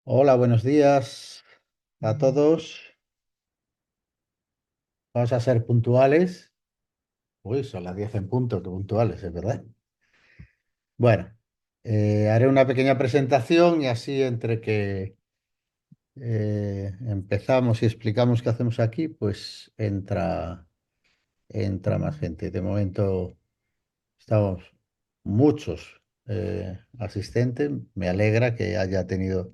Hola, buenos días a todos. Vamos a ser puntuales. Uy, son las 10 en punto, qué puntuales, es verdad. Bueno, haré una pequeña presentación y así entre que empezamos y explicamos qué hacemos aquí, pues entra más gente. De momento estamos muchos asistentes. Me alegra que haya tenido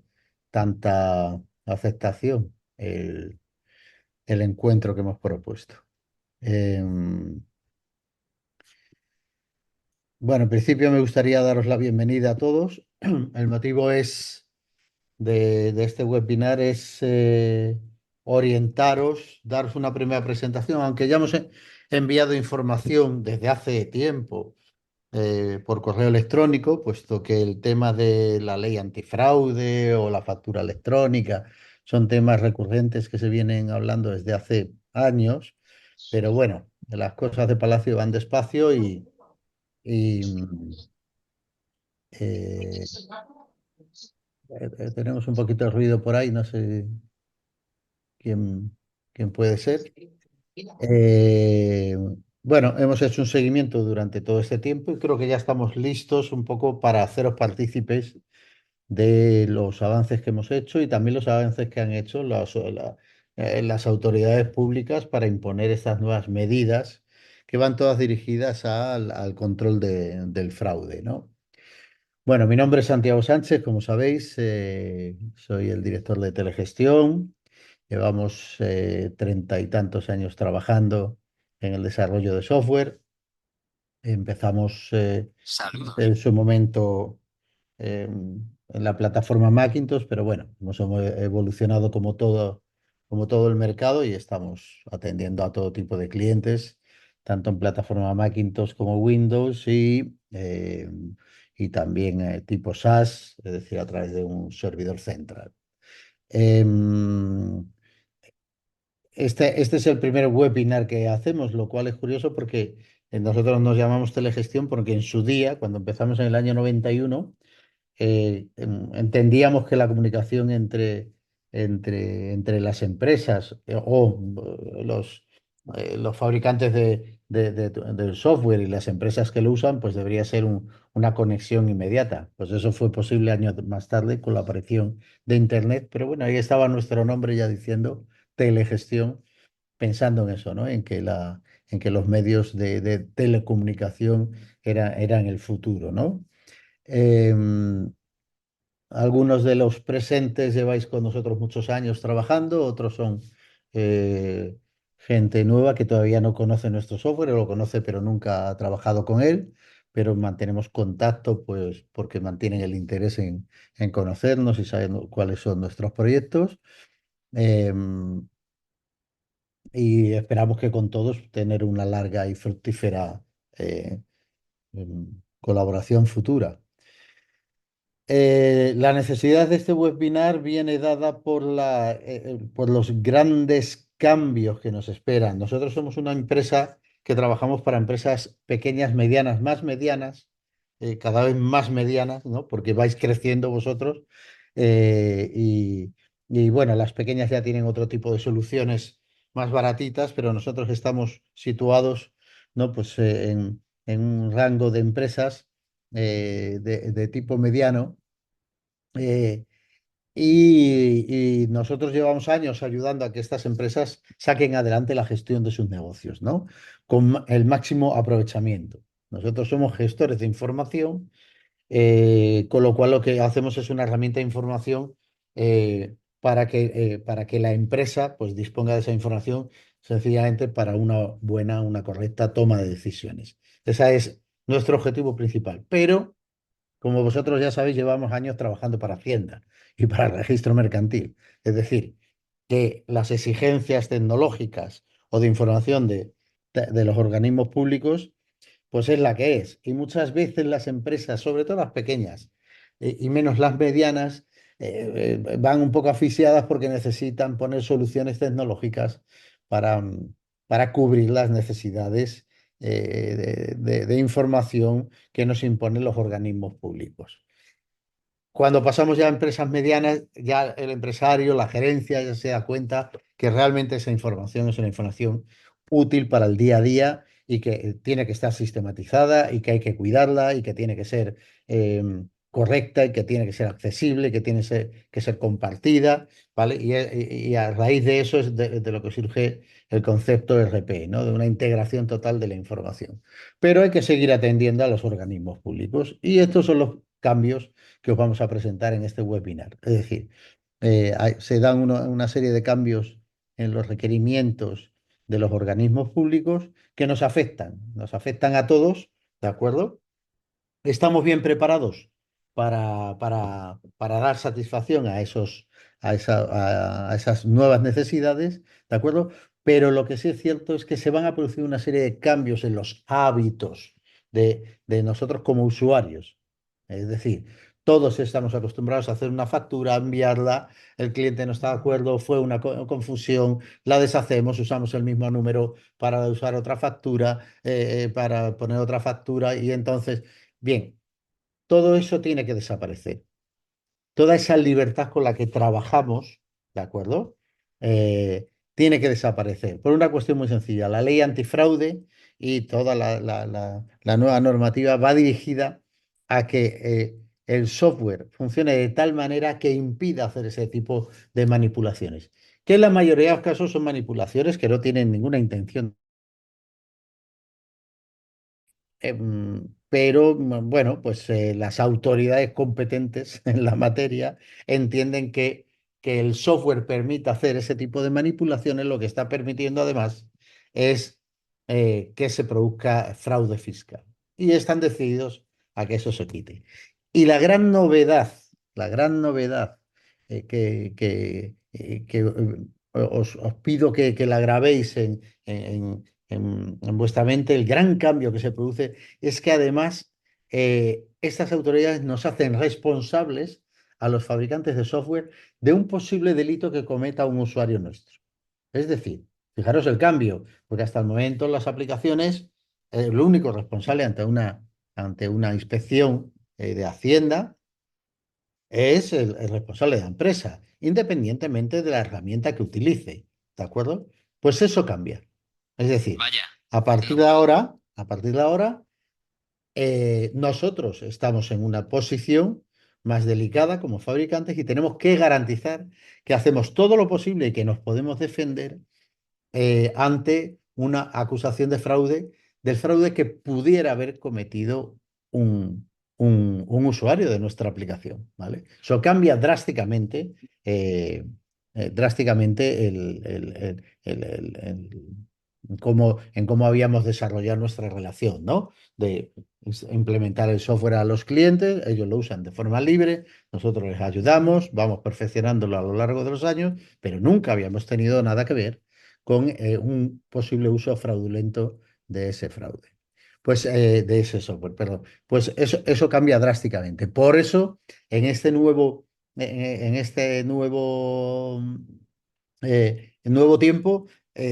tanta aceptación el encuentro que hemos propuesto. Em, bueno, en principio me gustaría daros la bienvenida a todos. El motivo de este webinar es orientaros, daros una primera presentación, aunque ya hemos enviado información desde hace tiempo por correo electrónico, puesto que el tema de la ley antifraude o la factura electrónica son temas recurrentes que se vienen hablando desde hace años, pero bueno, las cosas de Palacio van despacio y eh, tenemos un poquito de ruido por ahí, no sé quién, quién puede ser. Eh, bueno, hemos hecho un seguimiento durante todo este tiempo y creo que ya estamos listos un poco para haceros partícipes de los avances que hemos hecho y también los avances que han hecho las autoridades públicas para imponer estas nuevas medidas que van todas dirigidas al control del fraude, ¿no? Bueno, mi nombre es Santiago Sánchez, como sabéis, soy el director de Telegestión. Llevamos treinta y tantos años trabajando en el desarrollo de software. Empezamos en su momento en la plataforma Macintosh, pero bueno, hemos evolucionado como todo el mercado y estamos atendiendo a todo tipo de clientes, tanto en plataforma Macintosh como Windows y también tipo SaaS, es decir, a través de un servidor central. Em, este es el primer webinar que hacemos, lo cual es curioso porque nosotros nos llamamos Telegestión porque en su día, cuando empezamos en el año 91, entendíamos que la comunicación entre las empresas los fabricantes del software y las empresas que lo usan, pues debería ser una conexión inmediata. Pues eso fue posible años más tarde con la aparición de Internet, pero bueno, ahí estaba nuestro nombre ya diciendo telegestión, pensando en eso, ¿no? En que los medios de telecomunicación eran el futuro, ¿no? Em, Algunos de los presentes lleváis con nosotros muchos años trabajando, otros son eh, gente nueva que todavía no conoce nuestro software, o lo conoce pero nunca ha trabajado con él, pero mantenemos contacto pues porque mantienen el interés en conocernos y saber cuáles son nuestros proyectos. Em, y esperamos que con todos tener una larga y fructífera colaboración futura. La necesidad de este webinar viene dada por los grandes cambios que nos esperan. Nosotros somos una empresa que trabajamos para empresas pequeñas, medianas, más medianas, cada vez más medianas, ¿no? Porque vais creciendo vosotros. eh, y, y bueno, las pequeñas ya tienen otro tipo de soluciones más baratitas, pero nosotros estamos situados, ¿no? Pues en un rango de empresas de tipo mediano. eh, y nosotros llevamos años ayudando a que estas empresas saquen adelante la gestión de sus negocios, ¿no? Con el máximo aprovechamiento. Nosotros somos gestores de información, con lo cual lo que hacemos es una herramienta de información para que la empresa pues, disponga de esa información sencillamente para una buena, una correcta toma de decisiones. Ese es nuestro objetivo principal. Pero como vosotros ya sabéis, llevamos años trabajando para Hacienda y para el registro mercantil. Es decir, que las exigencias tecnológicas o de información de los organismos públicos, pues es la que es. Y muchas veces las empresas, sobre todo las pequeñas y menos las medianas, van un poco asfixiadas porque necesitan poner soluciones tecnológicas para, para cubrir las necesidades de información que nos imponen los organismos públicos. Cuando pasamos ya a empresas medianas, ya el empresario, la gerencia, ya se da cuenta que realmente esa información es una información útil para el día a día y que tiene que estar sistematizada y que hay que cuidarla y que tiene que ser correcta y que tiene que ser accesible, que tiene que ser compartida, ¿vale? Y a raíz de eso es de lo que surge el concepto RP, ¿no? De una integración total de la información. Pero hay que seguir atendiendo a los organismos públicos y estos son los cambios que os vamos a presentar en este webinar. Es decir, se dan una serie de cambios en los requerimientos de los organismos públicos que nos afectan a todos, ¿de acuerdo? Estamos bien preparados para dar satisfacción a a esas nuevas necesidades, ¿de acuerdo? Pero lo que sí es cierto es que se van a producir una serie de cambios en los hábitos de nosotros como usuarios. Es decir, todos estamos acostumbrados a hacer una factura, a enviarla, el cliente no está de acuerdo, fue una confusión, la deshacemos, usamos el mismo número para usar otra factura, para poner otra factura y entonces... Bien, todo eso tiene que desaparecer. Toda esa libertad con la que trabajamos, ¿de acuerdo? Tiene que desaparecer. Por una cuestión muy sencilla. La ley antifraude y toda la nueva normativa va dirigida a que el software funcione de tal manera que impida hacer ese tipo de manipulaciones. Que en la mayoría de los casos son manipulaciones que no tienen ninguna intención. Pero bueno, pues las autoridades competentes en la materia entienden que el software permite hacer ese tipo de manipulaciones, lo que está permitiendo además es que se produzca fraude fiscal. Y están decididos a que eso se quite. Y la gran novedad os pido que la grabéis en vuestra mente, el gran cambio que se produce es que además estas autoridades nos hacen responsables a los fabricantes de software de un posible delito que cometa un usuario nuestro. Es decir, fijaros el cambio, porque hasta el momento las aplicaciones, lo único responsable ante una inspección de Hacienda es el responsable de la empresa, independientemente de la herramienta que utilice. ¿De acuerdo? Pues eso cambia. Es decir, Vaya, a partir de ahora, nosotros estamos en una posición más delicada como fabricantes y tenemos que garantizar que hacemos todo lo posible y que nos podemos defender ante una acusación de fraude, del fraude que pudiera haber cometido un usuario de nuestra aplicación, ¿vale? Eso cambia eh, drásticamente en cómo habíamos desarrollado nuestra relación, ¿no? De implementar el software a los clientes, ellos lo usan de forma libre, nosotros les ayudamos, vamos perfeccionándolo a lo largo de los años, pero nunca habíamos tenido nada que ver con un posible uso fraudulento de ese fraude. Pues de ese software, perdón. Pues eso cambia drásticamente. Por eso, en este nuevo tiempo,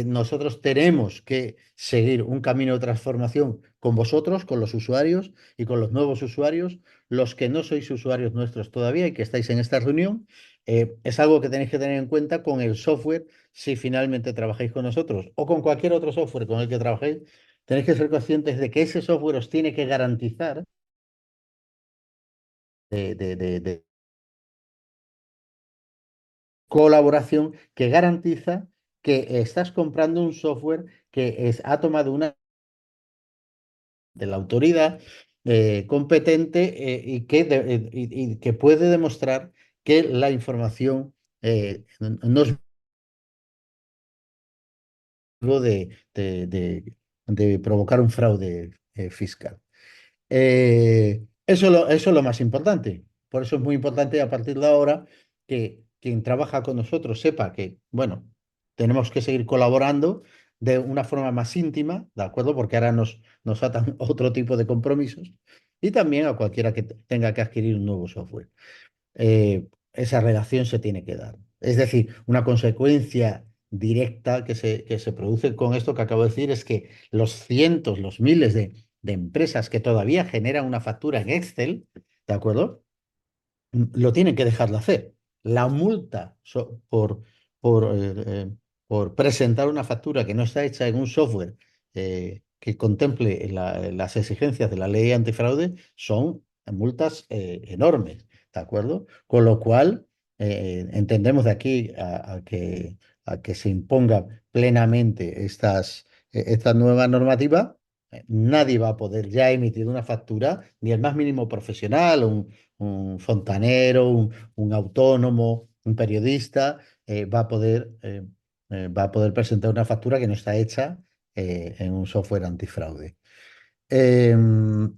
nosotros tenemos que seguir un camino de transformación con vosotros, con los usuarios y con los nuevos usuarios, los que no sois usuarios nuestros todavía y que estáis en esta reunión. Es algo que tenéis que tener en cuenta con el software si finalmente trabajáis con nosotros o con cualquier otro software con el que trabajéis. Tenéis que ser conscientes de que ese software os tiene que garantizar de colaboración que garantiza que estás comprando un software que ha tomado una de la autoridad competente y que puede demostrar que la información no es algo de provocar un fraude fiscal. Eso es lo más importante. Por eso es muy importante a partir de ahora que quien trabaja con nosotros sepa que, bueno, tenemos que seguir colaborando de una forma más íntima, ¿de acuerdo? Porque ahora nos atan otro tipo de compromisos y también a cualquiera que tenga que adquirir un nuevo software. Esa relación se tiene que dar. Es decir, una consecuencia directa que se produce con esto que acabo de decir es que los cientos, los miles de empresas que todavía generan una factura en Excel, ¿de acuerdo? lo tienen que dejar de hacer. La multa por, por presentar una factura que no está hecha en un software que contemple las exigencias de la ley antifraude son multas enormes, ¿de acuerdo? Con lo cual, entendemos de aquí a que se imponga plenamente esta nueva normativa. Nadie va a poder ya emitir una factura, ni el más mínimo profesional, un fontanero, un autónomo, un periodista, va a poder presentar una factura que no está hecha en un software antifraude. Em,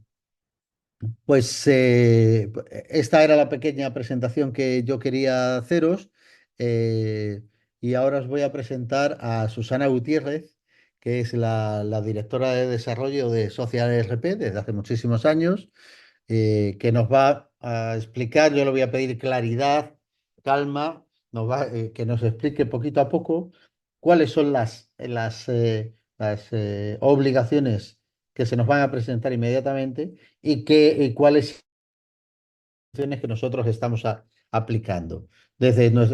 esta era la pequeña presentación que yo quería haceros, eh, y ahora os voy a presentar a Susana Gutiérrez, que es la directora de desarrollo de Social ERP desde hace muchísimos años, que nos va a explicar. Yo le voy a pedir claridad, calma, que nos explique poquito a poco cuáles son las obligaciones que se nos van a presentar inmediatamente y cuáles acciones que nosotros estamos aplicando.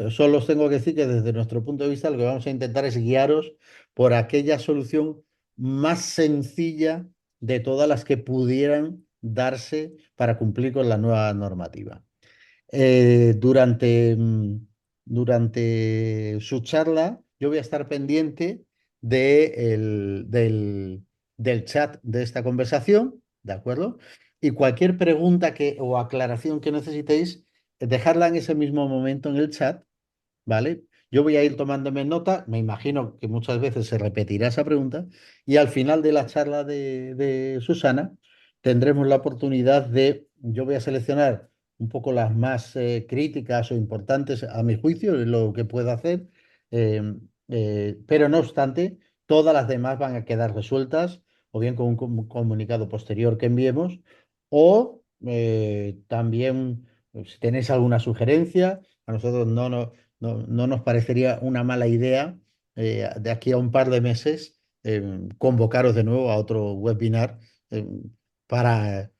Solo os tengo que decir que desde nuestro punto de vista lo que vamos a intentar es guiaros por aquella solución más sencilla de todas las que pudieran darse para cumplir con la nueva normativa. Durante su charla, yo voy a estar pendiente del chat de esta conversación, ¿de acuerdo? Y cualquier pregunta o aclaración que necesitéis, dejarla en ese mismo momento en el chat, ¿vale? Yo voy a ir tomándome nota, me imagino que muchas veces se repetirá esa pregunta, y al final de la charla de Susana tendremos la oportunidad yo voy a seleccionar un poco las más críticas o importantes a mi juicio, es lo que puedo hacer, eh, pero no obstante, todas las demás van a quedar resueltas, o bien con un comunicado posterior que enviemos, o también, si tenéis alguna sugerencia, a nosotros no nos parecería una mala idea, de aquí a un par de meses, convocaros de nuevo a otro webinar, para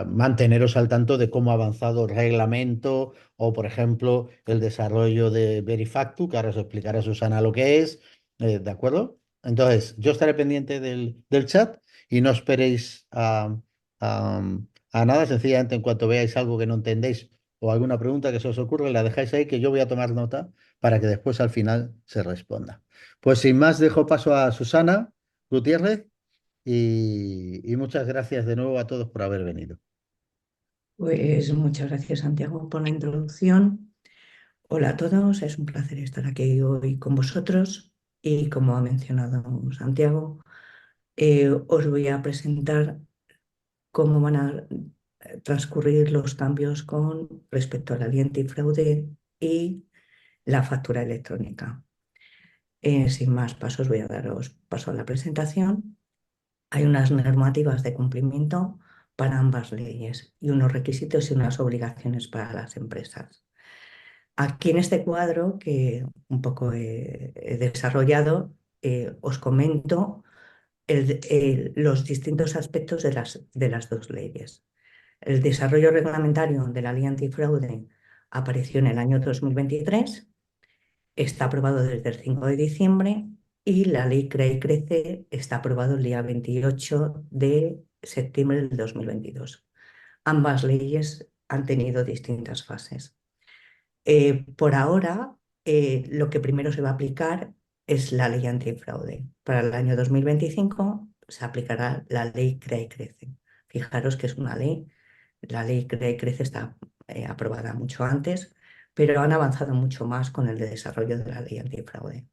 manteneros al tanto de cómo ha avanzado el reglamento o, por ejemplo, el desarrollo de Verifactu, que ahora os explicará Susana lo que es, ¿de acuerdo? Entonces, yo estaré pendiente del chat y no esperéis a, a nada, sencillamente en cuanto veáis algo que no entendéis o alguna pregunta que se os ocurra, la dejáis ahí, que yo voy a tomar nota para que después al final se responda. Pues sin más, dejo paso a Susana Gutiérrez y muchas gracias de nuevo a todos por haber venido. Pues muchas gracias, Santiago, por la introducción. Hola a todos, es un placer estar aquí hoy con vosotros y como ha mencionado Santiago, os voy a presentar cómo van a transcurrir los cambios con respecto a la ley antifraude y la factura electrónica. Sin más pasos, voy a daros paso a la presentación. Hay unas normativas de cumplimiento para ambas leyes y unos requisitos y unas obligaciones para las empresas. Aquí en este cuadro que un poco he desarrollado, os comento los distintos aspectos de las dos leyes. El desarrollo reglamentario de la ley antifraude apareció en el año 2023, está aprobado desde el 5 de diciembre y la ley CREA y CRECE está aprobado el día 28 de septiembre del 2022. Ambas leyes han tenido distintas fases. Por ahora, lo que primero se va a aplicar es la ley antifraude. Para el año 2025 se aplicará la ley CREA y CRECE. Fijaros que es una ley, la ley CREA y CRECE está aprobada mucho antes, pero han avanzado mucho más con el desarrollo de la ley antifraude.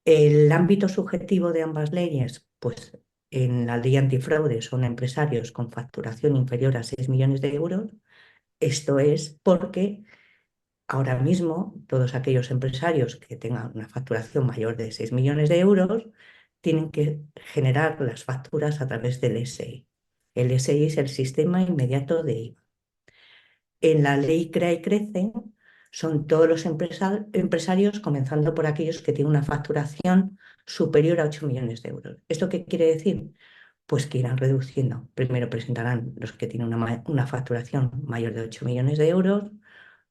El ámbito subjetivo de ambas leyes, pues en la ley antifraude son empresarios con facturación inferior a 6 millones de euros. Esto es porque ahora mismo, todos aquellos empresarios que tengan una facturación mayor de 6 millones de euros tienen que generar las facturas a través del SI. El SI es el sistema inmediato de IVA. En la ley CREA y CRECE son todos los empresarios, comenzando por aquellos que tienen una facturación superior a 8 millones de euros. ¿Esto qué quiere decir? Pues que irán reduciendo. Primero presentarán los que tienen una facturación mayor de 8 millones de euros,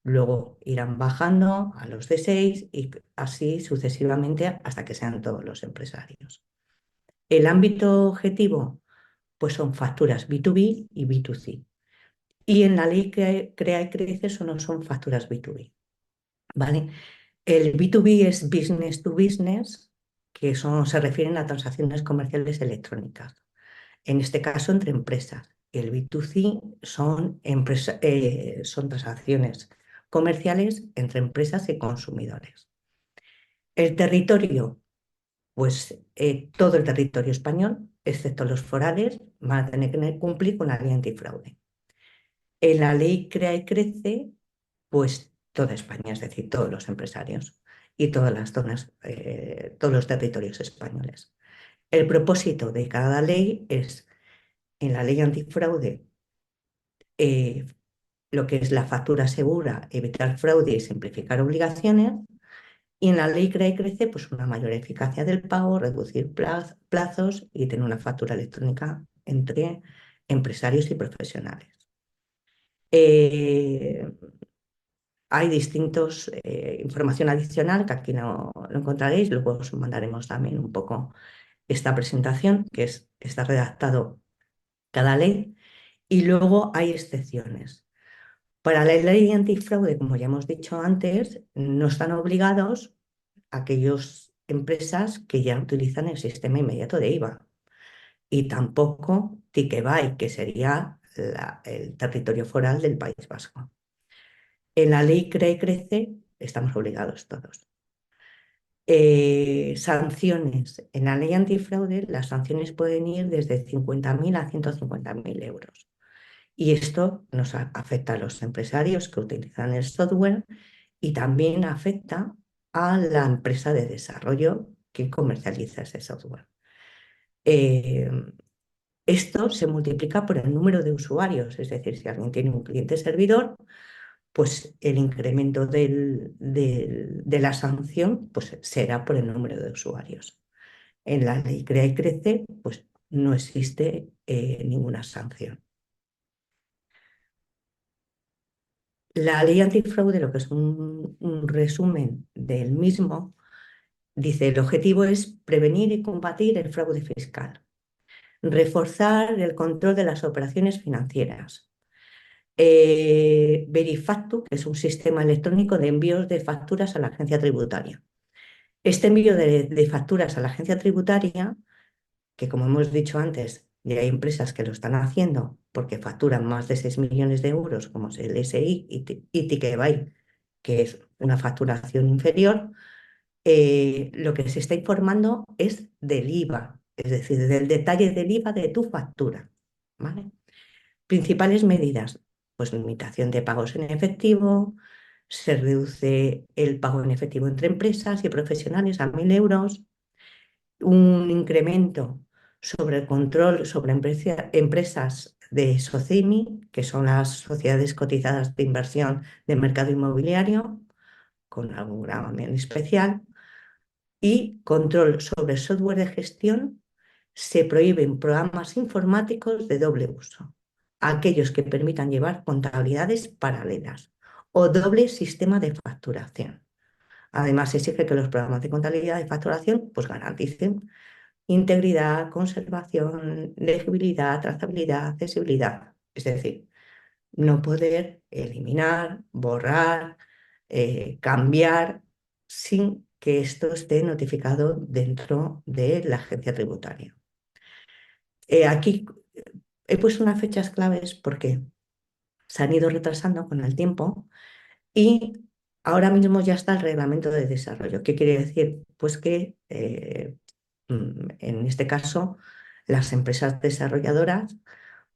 Luego irán bajando a los de 6 y así sucesivamente hasta que sean todos los empresarios. El ámbito objetivo, pues son facturas B2B y B2C. Y en la ley que Crea y Crece solo son facturas B2B, ¿vale? El B2B es business to business, que se refieren a transacciones comerciales electrónicas, en este caso entre empresas. El B2C son transacciones comerciales entre empresas y consumidores. El territorio, pues todo el territorio español, excepto los forales, van a tener que cumplir con la ley antifraude. En la ley Crea y Crece, pues toda España, es decir, todos los empresarios y todas las zonas, todos los territorios españoles. El propósito de cada ley es, en la ley antifraude, eh, lo que es la factura segura, evitar fraude y simplificar obligaciones. Y en la ley Crea y Crece, pues una mayor eficacia del pago, reducir plazos y tener una factura electrónica entre empresarios y profesionales. Eh, Hay distintos, información adicional que aquí no lo encontraréis, luego os mandaremos también un poco esta presentación, está redactado cada ley, y luego hay excepciones. Para la ley antifraude, como ya hemos dicho antes, no están obligados aquellas empresas que ya utilizan el sistema inmediato de IVA y tampoco Ticketbuy, que sería el territorio foral del País Vasco. En la ley Crea y Crece estamos obligados todos. Sanciones. En la ley antifraude las sanciones pueden ir desde 50.000 a 150.000 euros. Y esto nos afecta a los empresarios que utilizan el software y también afecta a la empresa de desarrollo que comercializa ese software. Eh, Esto se multiplica por el número de usuarios, es decir, si alguien tiene un cliente servidor, pues el incremento de la sanción pues será por el número de usuarios. En la ley Crea y Crece, pues no existe ninguna sanción. La ley antifraude, lo que es un resumen del mismo, dice: el objetivo es prevenir y combatir el fraude fiscal, reforzar el control de las operaciones financieras, Verifactu, que es un sistema electrónico de envíos de facturas a la agencia tributaria. Este envío de facturas a la agencia tributaria, que como hemos dicho antes, ya hay empresas que lo están haciendo porque facturan más de 6 millones de euros, como es el SI y Ticketbuy, que es una facturación inferior, lo que se está informando es del IVA, es decir, del detalle del IVA de tu factura, ¿vale? Principales medidas, pues limitación de pagos en efectivo, se reduce el pago en efectivo entre empresas y profesionales a 1.000 euros, un incremento sobre el control sobre empresas de SOCIMI, que son las sociedades cotizadas de inversión del mercado inmobiliario, con algún gravamen especial, y control sobre software de gestión. Se prohíben programas informáticos de doble uso, aquellos que permitan llevar contabilidades paralelas o doble sistema de facturación. Además, se exige que los programas de contabilidad y facturación pues, garanticen integridad, conservación, legibilidad, trazabilidad, accesibilidad. Es decir, no poder eliminar, borrar, cambiar sin que esto esté notificado dentro de la agencia tributaria. Aquí he puesto unas fechas claves porque se han ido retrasando con el tiempo y ahora mismo ya está el reglamento de desarrollo. ¿Qué quiere decir? Pues que en este caso las empresas desarrolladoras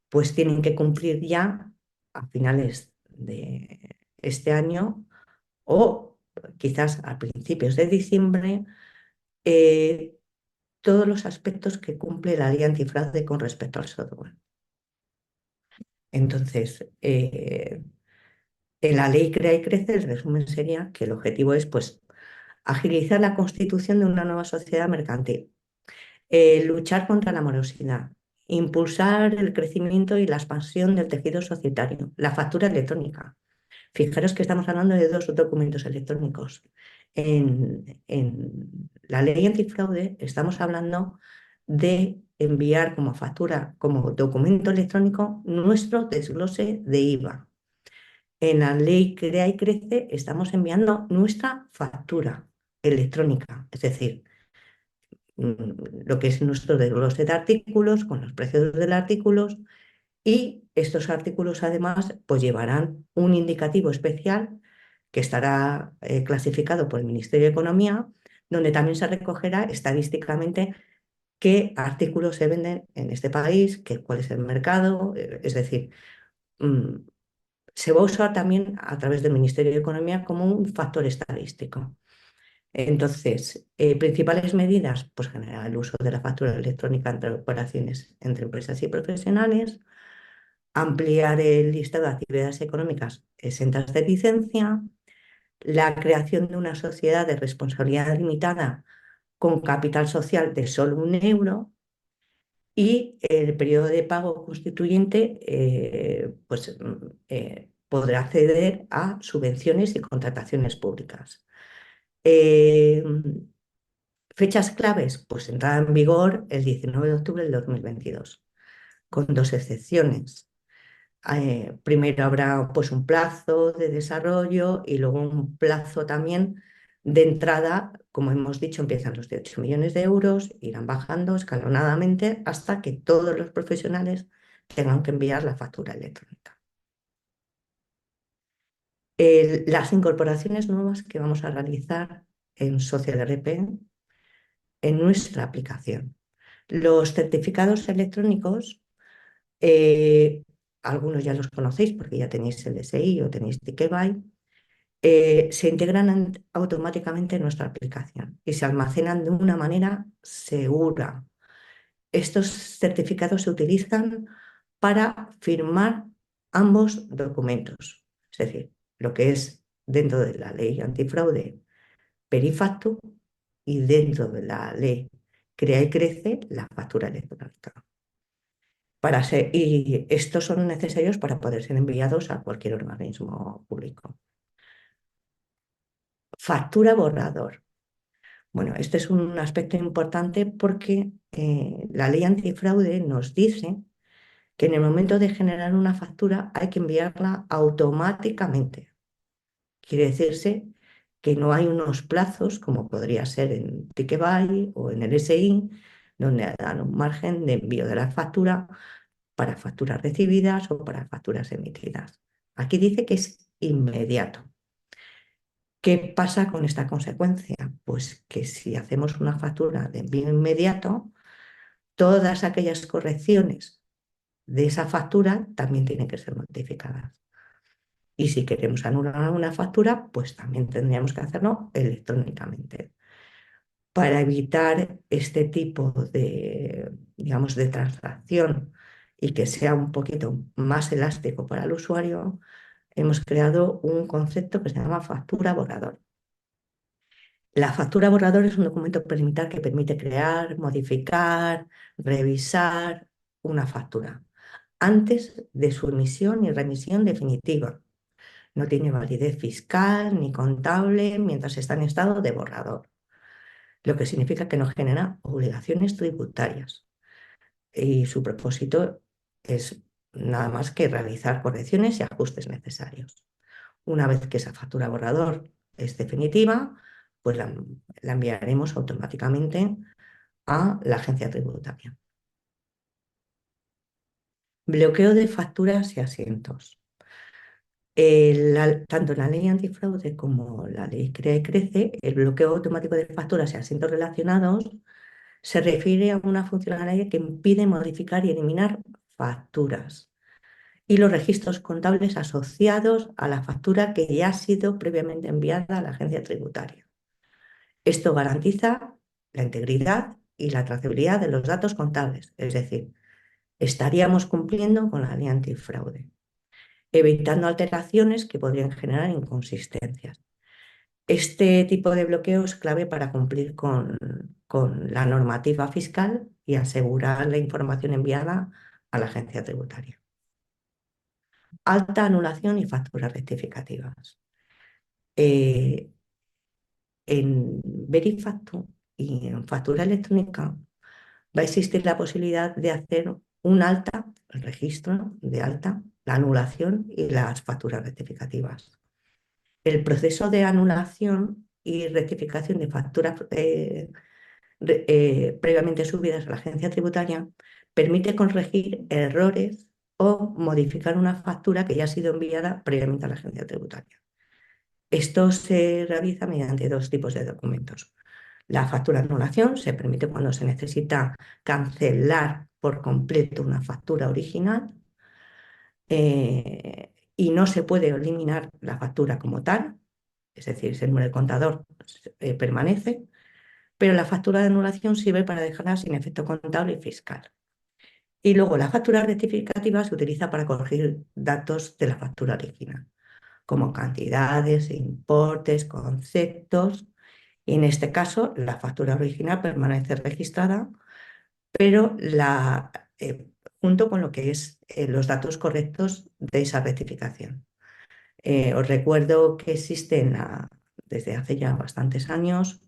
pues tienen que cumplir ya a finales de este año o quizás a principios de diciembre eh, todos los aspectos que cumple la ley antifraude con respecto al software. Entonces, en la ley Crea y Crece, el resumen sería que el objetivo es pues, agilizar la constitución de una nueva sociedad mercantil, luchar contra la morosidad, impulsar el crecimiento y la expansión del tejido societario, la factura electrónica, Fijaros que estamos hablando de dos documentos electrónicos. En la ley antifraude estamos hablando de enviar como factura, como documento electrónico, nuestro desglose de IVA. En la ley Crea y Crece estamos enviando nuestra factura electrónica, es decir, lo que es nuestro desglose de artículos con los precios de los artículos, y estos artículos además pues llevarán un indicativo especial que estará clasificado por el Ministerio de Economía, donde también se recogerá estadísticamente qué artículos se venden en este país, cuál es el mercado, es decir, mm, se va a usar también a través del Ministerio de Economía como un factor estadístico. Entonces, principales medidas, pues generar el uso de la factura electrónica entre operaciones entre empresas y profesionales, ampliar el listado de actividades económicas exentas de licencia, la creación de una sociedad de responsabilidad limitada con capital social de solo 1 euro, y el periodo de pago constituyente podrá acceder a subvenciones y contrataciones públicas. Eh, Fechas claves, pues entrada en vigor el 19 de octubre del 2022, con dos excepciones. Primero habrá pues un plazo de desarrollo y luego un plazo también de entrada. Como hemos dicho, empiezan los de 8 millones de euros, irán bajando escalonadamente hasta que todos los profesionales tengan que enviar la factura electrónica. Las incorporaciones nuevas que vamos a realizar en SocialRP en nuestra aplicación. Los certificados electrónicos, eh, algunos ya los conocéis porque ya tenéis el SI o tenéis Ticketbuy, se integran automáticamente en nuestra aplicación y se almacenan de una manera segura. Estos certificados se utilizan para firmar ambos documentos, es decir, lo que es dentro de la ley antifraude Perifactu y dentro de la ley Crea y Crece la factura electrónica. Y estos son necesarios para poder ser enviados a cualquier organismo público. Factura borrador. Bueno, este es un aspecto importante porque la ley antifraude nos dice que en el momento de generar una factura hay que enviarla automáticamente. Quiere decirse que no hay unos plazos, como podría ser en Ticketbuy o en el SI, donde dan un margen de envío de la factura para facturas recibidas o para facturas emitidas. Aquí dice que es inmediato. ¿Qué pasa con esta consecuencia? Pues que si hacemos una factura de envío inmediato, todas aquellas correcciones de esa factura también tienen que ser notificadas. Y si queremos anular una factura, pues también tendríamos que hacerlo electrónicamente. Para evitar este tipo de, digamos, de transacción y que sea un poquito más elástico para el usuario, hemos creado un concepto que se llama factura borrador. La factura borrador es un documento preliminar que permite crear, modificar, revisar una factura antes de su emisión y remisión definitiva. No tiene validez fiscal ni contable mientras está en estado de borrador, lo que significa que no genera obligaciones tributarias. Y su propósito es nada más que realizar correcciones y ajustes necesarios. Una vez que esa factura borrador es definitiva, pues la enviaremos automáticamente a la agencia tributaria. Bloqueo de facturas y asientos. Tanto en la ley antifraude como la ley Crea y Crece, el bloqueo automático de facturas y asientos relacionados se refiere a una funcionalidad que impide modificar y eliminar facturas y los registros contables asociados a la factura que ya ha sido previamente enviada a la agencia tributaria. Esto garantiza la integridad y la trazabilidad de los datos contables, es decir, estaríamos cumpliendo con la ley antifraude, evitando alteraciones que podrían generar inconsistencias. Este tipo de bloqueo es clave para cumplir con la normativa fiscal y asegurar la información enviada a la agencia tributaria. alta anulación y facturas rectificativas. Eh, en Verifactu y en factura electrónica va a existir la posibilidad de hacer un alta, el registro de alta, la anulación y las facturas rectificativas. El proceso de anulación y rectificación de facturas previamente subidas a la agencia tributaria permite corregir errores o modificar una factura que ya ha sido enviada previamente a la agencia tributaria. Esto se realiza mediante dos tipos de documentos. La factura de anulación se permite cuando se necesita cancelar por completo una factura original y no se puede eliminar la factura como tal, es decir, ese número de contador permanece, pero la factura de anulación sirve para dejarla sin efecto contable y fiscal. Y luego la factura rectificativa se utiliza para corregir datos de la factura original, como cantidades, importes, conceptos. Y en este caso, la factura original permanece registrada, pero junto con lo que es los datos correctos de esa rectificación. Os recuerdo que existen desde hace ya bastantes años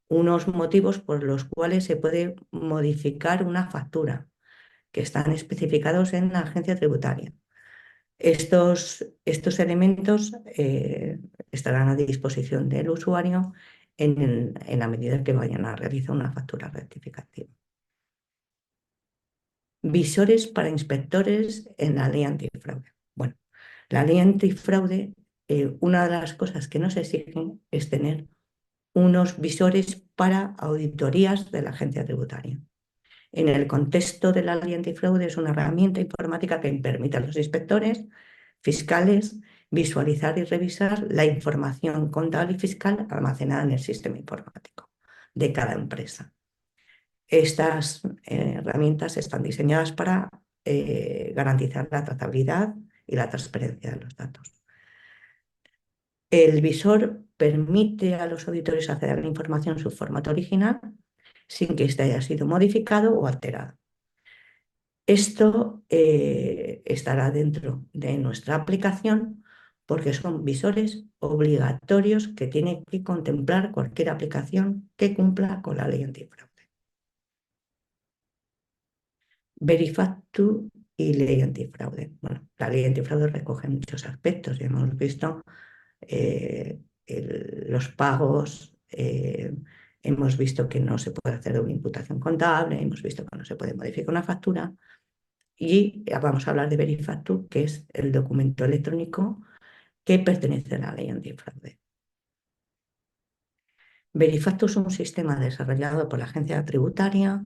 unos motivos por los cuales se puede modificar una factura, que están especificados en la agencia tributaria. Estos elementos estarán a disposición del usuario en la medida que vayan a realizar una factura rectificativa. Visores para inspectores en la ley antifraude. Bueno, la ley antifraude, una de las cosas que nos exigen es tener unos visores para auditorías de la agencia tributaria. En el contexto de la ley antifraude es una herramienta informática que permite a los inspectores fiscales visualizar y revisar la información contable y fiscal almacenada en el sistema informático de cada empresa. Estas herramientas están diseñadas para garantizar la trazabilidad y la transparencia de los datos. El visor permite a los auditores acceder a la información en su formato original sin que éste haya sido modificado o alterado. Esto estará dentro de nuestra aplicación porque son visores obligatorios que tiene que contemplar cualquier aplicación que cumpla con la ley antifraude. Verifactu y ley antifraude. Bueno, la ley antifraude recoge muchos aspectos. Ya hemos visto los pagos, hemos visto que no se puede hacer una imputación contable, hemos visto que no se puede modificar una factura. Y vamos a hablar de Verifactu, que es el documento electrónico que pertenece a la ley antifraude. Verifactu es un sistema desarrollado por la agencia tributaria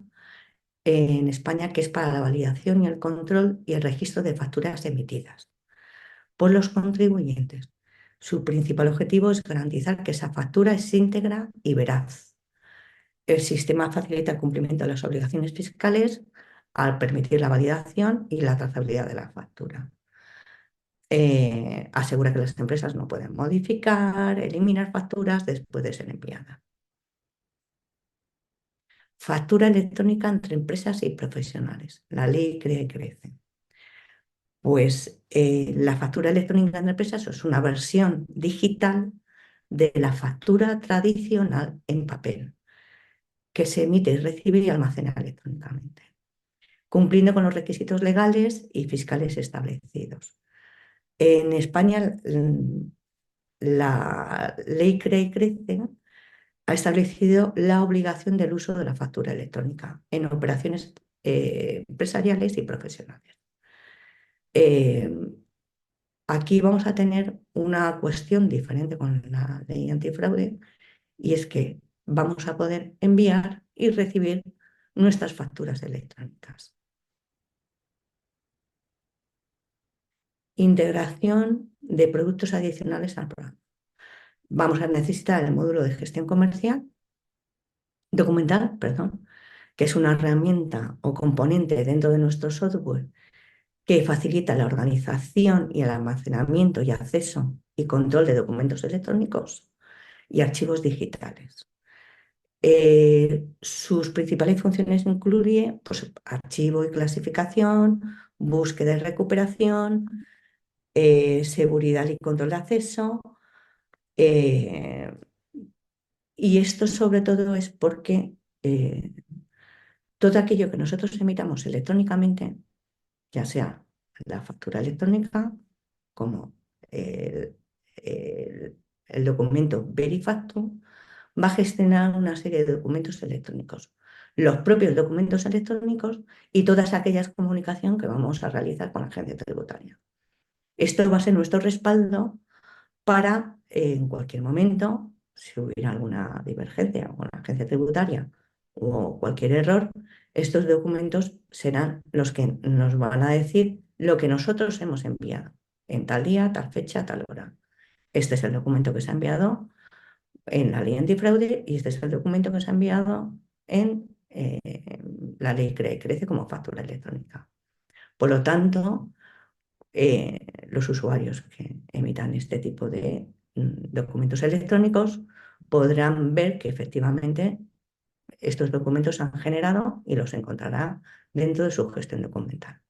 en España que es para la validación y el control y el registro de facturas emitidas por los contribuyentes. Su principal objetivo es garantizar que esa factura es íntegra y veraz. El sistema facilita el cumplimiento de las obligaciones fiscales al permitir la validación y la trazabilidad de la factura. Asegura que las empresas no pueden modificar, eliminar facturas después de ser enviadas. Factura electrónica entre empresas y profesionales. La ley crea y crece. Pues la factura electrónica entre empresas es una versión digital de la factura tradicional en papel, que se emite y recibe y almacena electrónicamente, cumpliendo con los requisitos legales y fiscales establecidos. En España, la ley Crea y Crece ha establecido la obligación del uso de la factura electrónica en operaciones empresariales y profesionales. Aquí vamos a tener una cuestión diferente con la ley antifraude y es que vamos a poder enviar y recibir nuestras facturas electrónicas. Integración de productos adicionales al programa. Vamos a necesitar el módulo de gestión documental, perdón, que es una herramienta o componente dentro de nuestro software que facilita la organización y el almacenamiento y acceso y control de documentos electrónicos y archivos digitales. Sus principales funciones incluyen pues, archivo y clasificación, búsqueda y recuperación, seguridad y control de acceso. eh, y esto sobre todo es porque todo aquello que nosotros emitamos electrónicamente, ya sea la factura electrónica como el, el- el documento Verifactum, va a gestionar una serie de documentos electrónicos, los propios documentos electrónicos y todas aquellas comunicaciones que vamos a realizar con la agencia tributaria. Esto va a ser nuestro respaldo para, en cualquier momento, si hubiera alguna divergencia con la agencia tributaria o cualquier error, estos documentos serán los que nos van a decir lo que nosotros hemos enviado en tal día, tal fecha, tal hora. Este es el documento que se ha enviado en la ley antifraude y este es el documento que se ha enviado en la ley CRECE como factura electrónica. Por lo tanto, los usuarios que emitan este tipo de documentos electrónicos podrán ver que efectivamente estos documentos se han generado y los encontrará dentro de su gestión documental.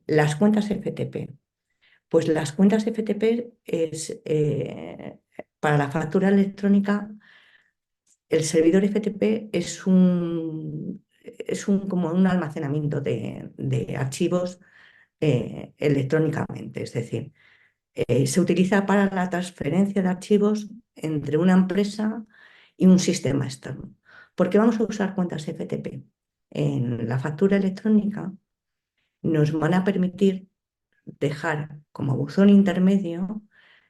Las cuentas FTP. Pues las cuentas FTP es para la factura electrónica. El servidor FTP es como un almacenamiento de archivos electrónicamente, es decir, se utiliza para la transferencia de archivos entre una empresa y un sistema externo. ¿Por qué vamos a usar cuentas FTP? En la factura electrónica nos van a permitir dejar como buzón intermedio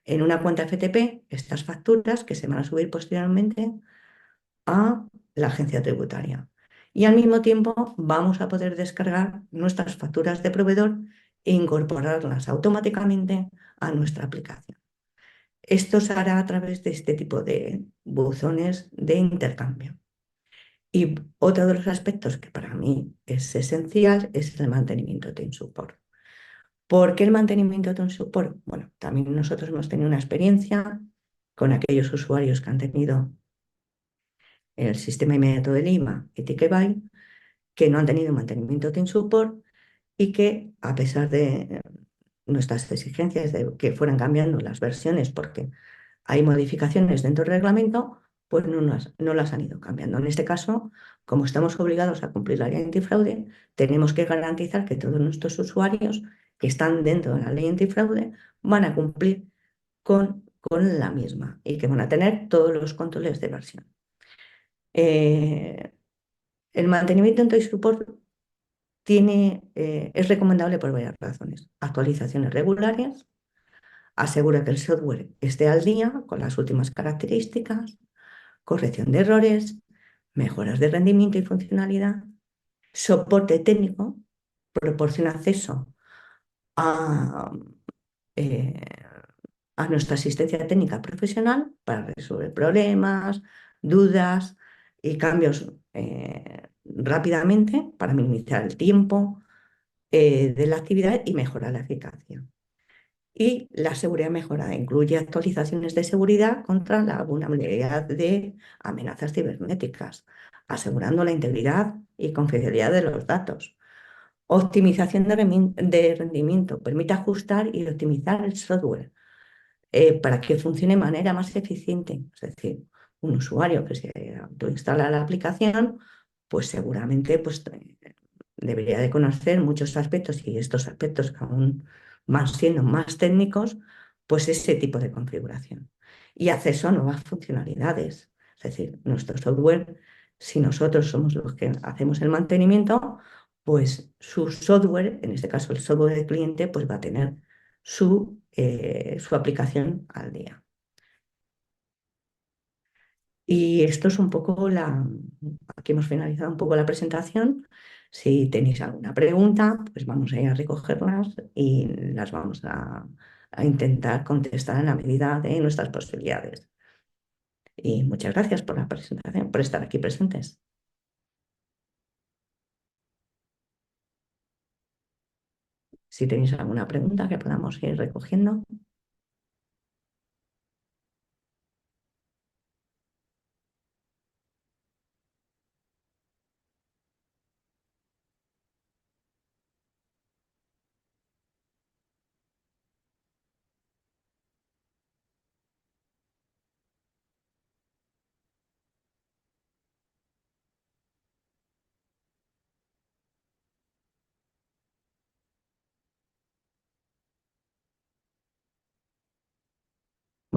en una cuenta FTP estas facturas que se van a subir posteriormente a la agencia tributaria. Y al mismo tiempo vamos a poder descargar nuestras facturas de proveedor e incorporarlas automáticamente a nuestra aplicación. Esto se hará a través de este tipo de buzones de intercambio. Y otro de los aspectos que para mí es esencial es el mantenimiento de support. ¿Por qué el mantenimiento de support? Bueno, también nosotros hemos tenido una experiencia con aquellos usuarios que han tenido el sistema inmediato de Lima y Ticketbuy, que no han tenido mantenimiento de support y que, a pesar de nuestras exigencias de que fueran cambiando las versiones porque hay modificaciones dentro del reglamento, pues no las han ido cambiando. En este caso, como estamos obligados a cumplir la ley antifraude, tenemos que garantizar que todos nuestros usuarios que están dentro de la ley antifraude van a cumplir con la misma y que van a tener todos los controles de versión. Eh, el mantenimiento en Toy Support es recomendable por varias razones. Actualizaciones regulares, asegura que el software esté al día con las últimas características, corrección de errores, mejoras de rendimiento y funcionalidad, soporte técnico, proporciona acceso a, eh, a nuestra asistencia técnica profesional para resolver problemas, dudas y cambios rápidamente para minimizar el tiempo de la actividad y mejorar la eficacia. Y la seguridad mejorada incluye actualizaciones de seguridad contra la vulnerabilidad de amenazas cibernéticas, asegurando la integridad y confidencialidad de los datos. Optimización de rendimiento permite ajustar y optimizar el software para que funcione de manera más eficiente. Es decir, un usuario que se autoinstala la aplicación, pues seguramente pues, debería de conocer muchos aspectos y estos aspectos que aún van siendo más técnicos, pues ese tipo de configuración. Y acceso a nuevas funcionalidades. Es decir, nuestro software, si nosotros somos los que hacemos el mantenimiento, pues su software, en este caso el software del cliente, pues va a tener su aplicación al día. Y esto es un poco aquí hemos finalizado un poco la presentación. Si tenéis alguna pregunta, pues vamos a ir a recogerlas y las vamos a intentar contestar en la medida de nuestras posibilidades. Y muchas gracias por la presentación, por estar aquí presentes. Si tenéis alguna pregunta que podamos ir recogiendo.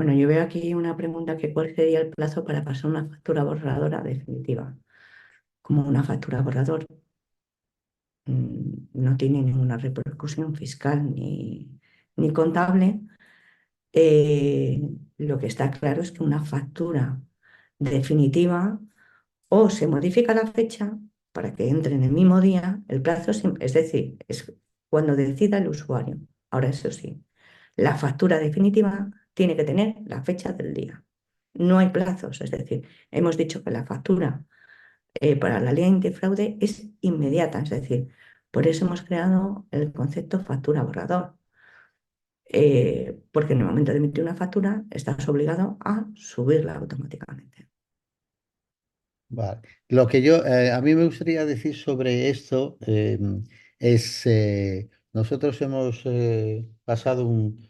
Bueno, yo veo aquí una pregunta que cuál sería el plazo para pasar una factura borradora definitiva. Como una factura borrador no tiene ninguna repercusión fiscal ni contable, eh, lo que está claro es que una factura definitiva o se modifica la fecha para que entre en el mismo día, el plazo, es decir, es cuando decida el usuario. Ahora, eso sí, la factura definitiva tiene que tener la fecha del día. No hay plazos, es decir, hemos dicho que la factura para la ley antifraude es inmediata, es decir, por eso hemos creado el concepto factura borrador, porque en el momento de emitir una factura estás obligado a subirla automáticamente. Vale. Lo que a mí me gustaría decir sobre esto es, nosotros hemos pasado un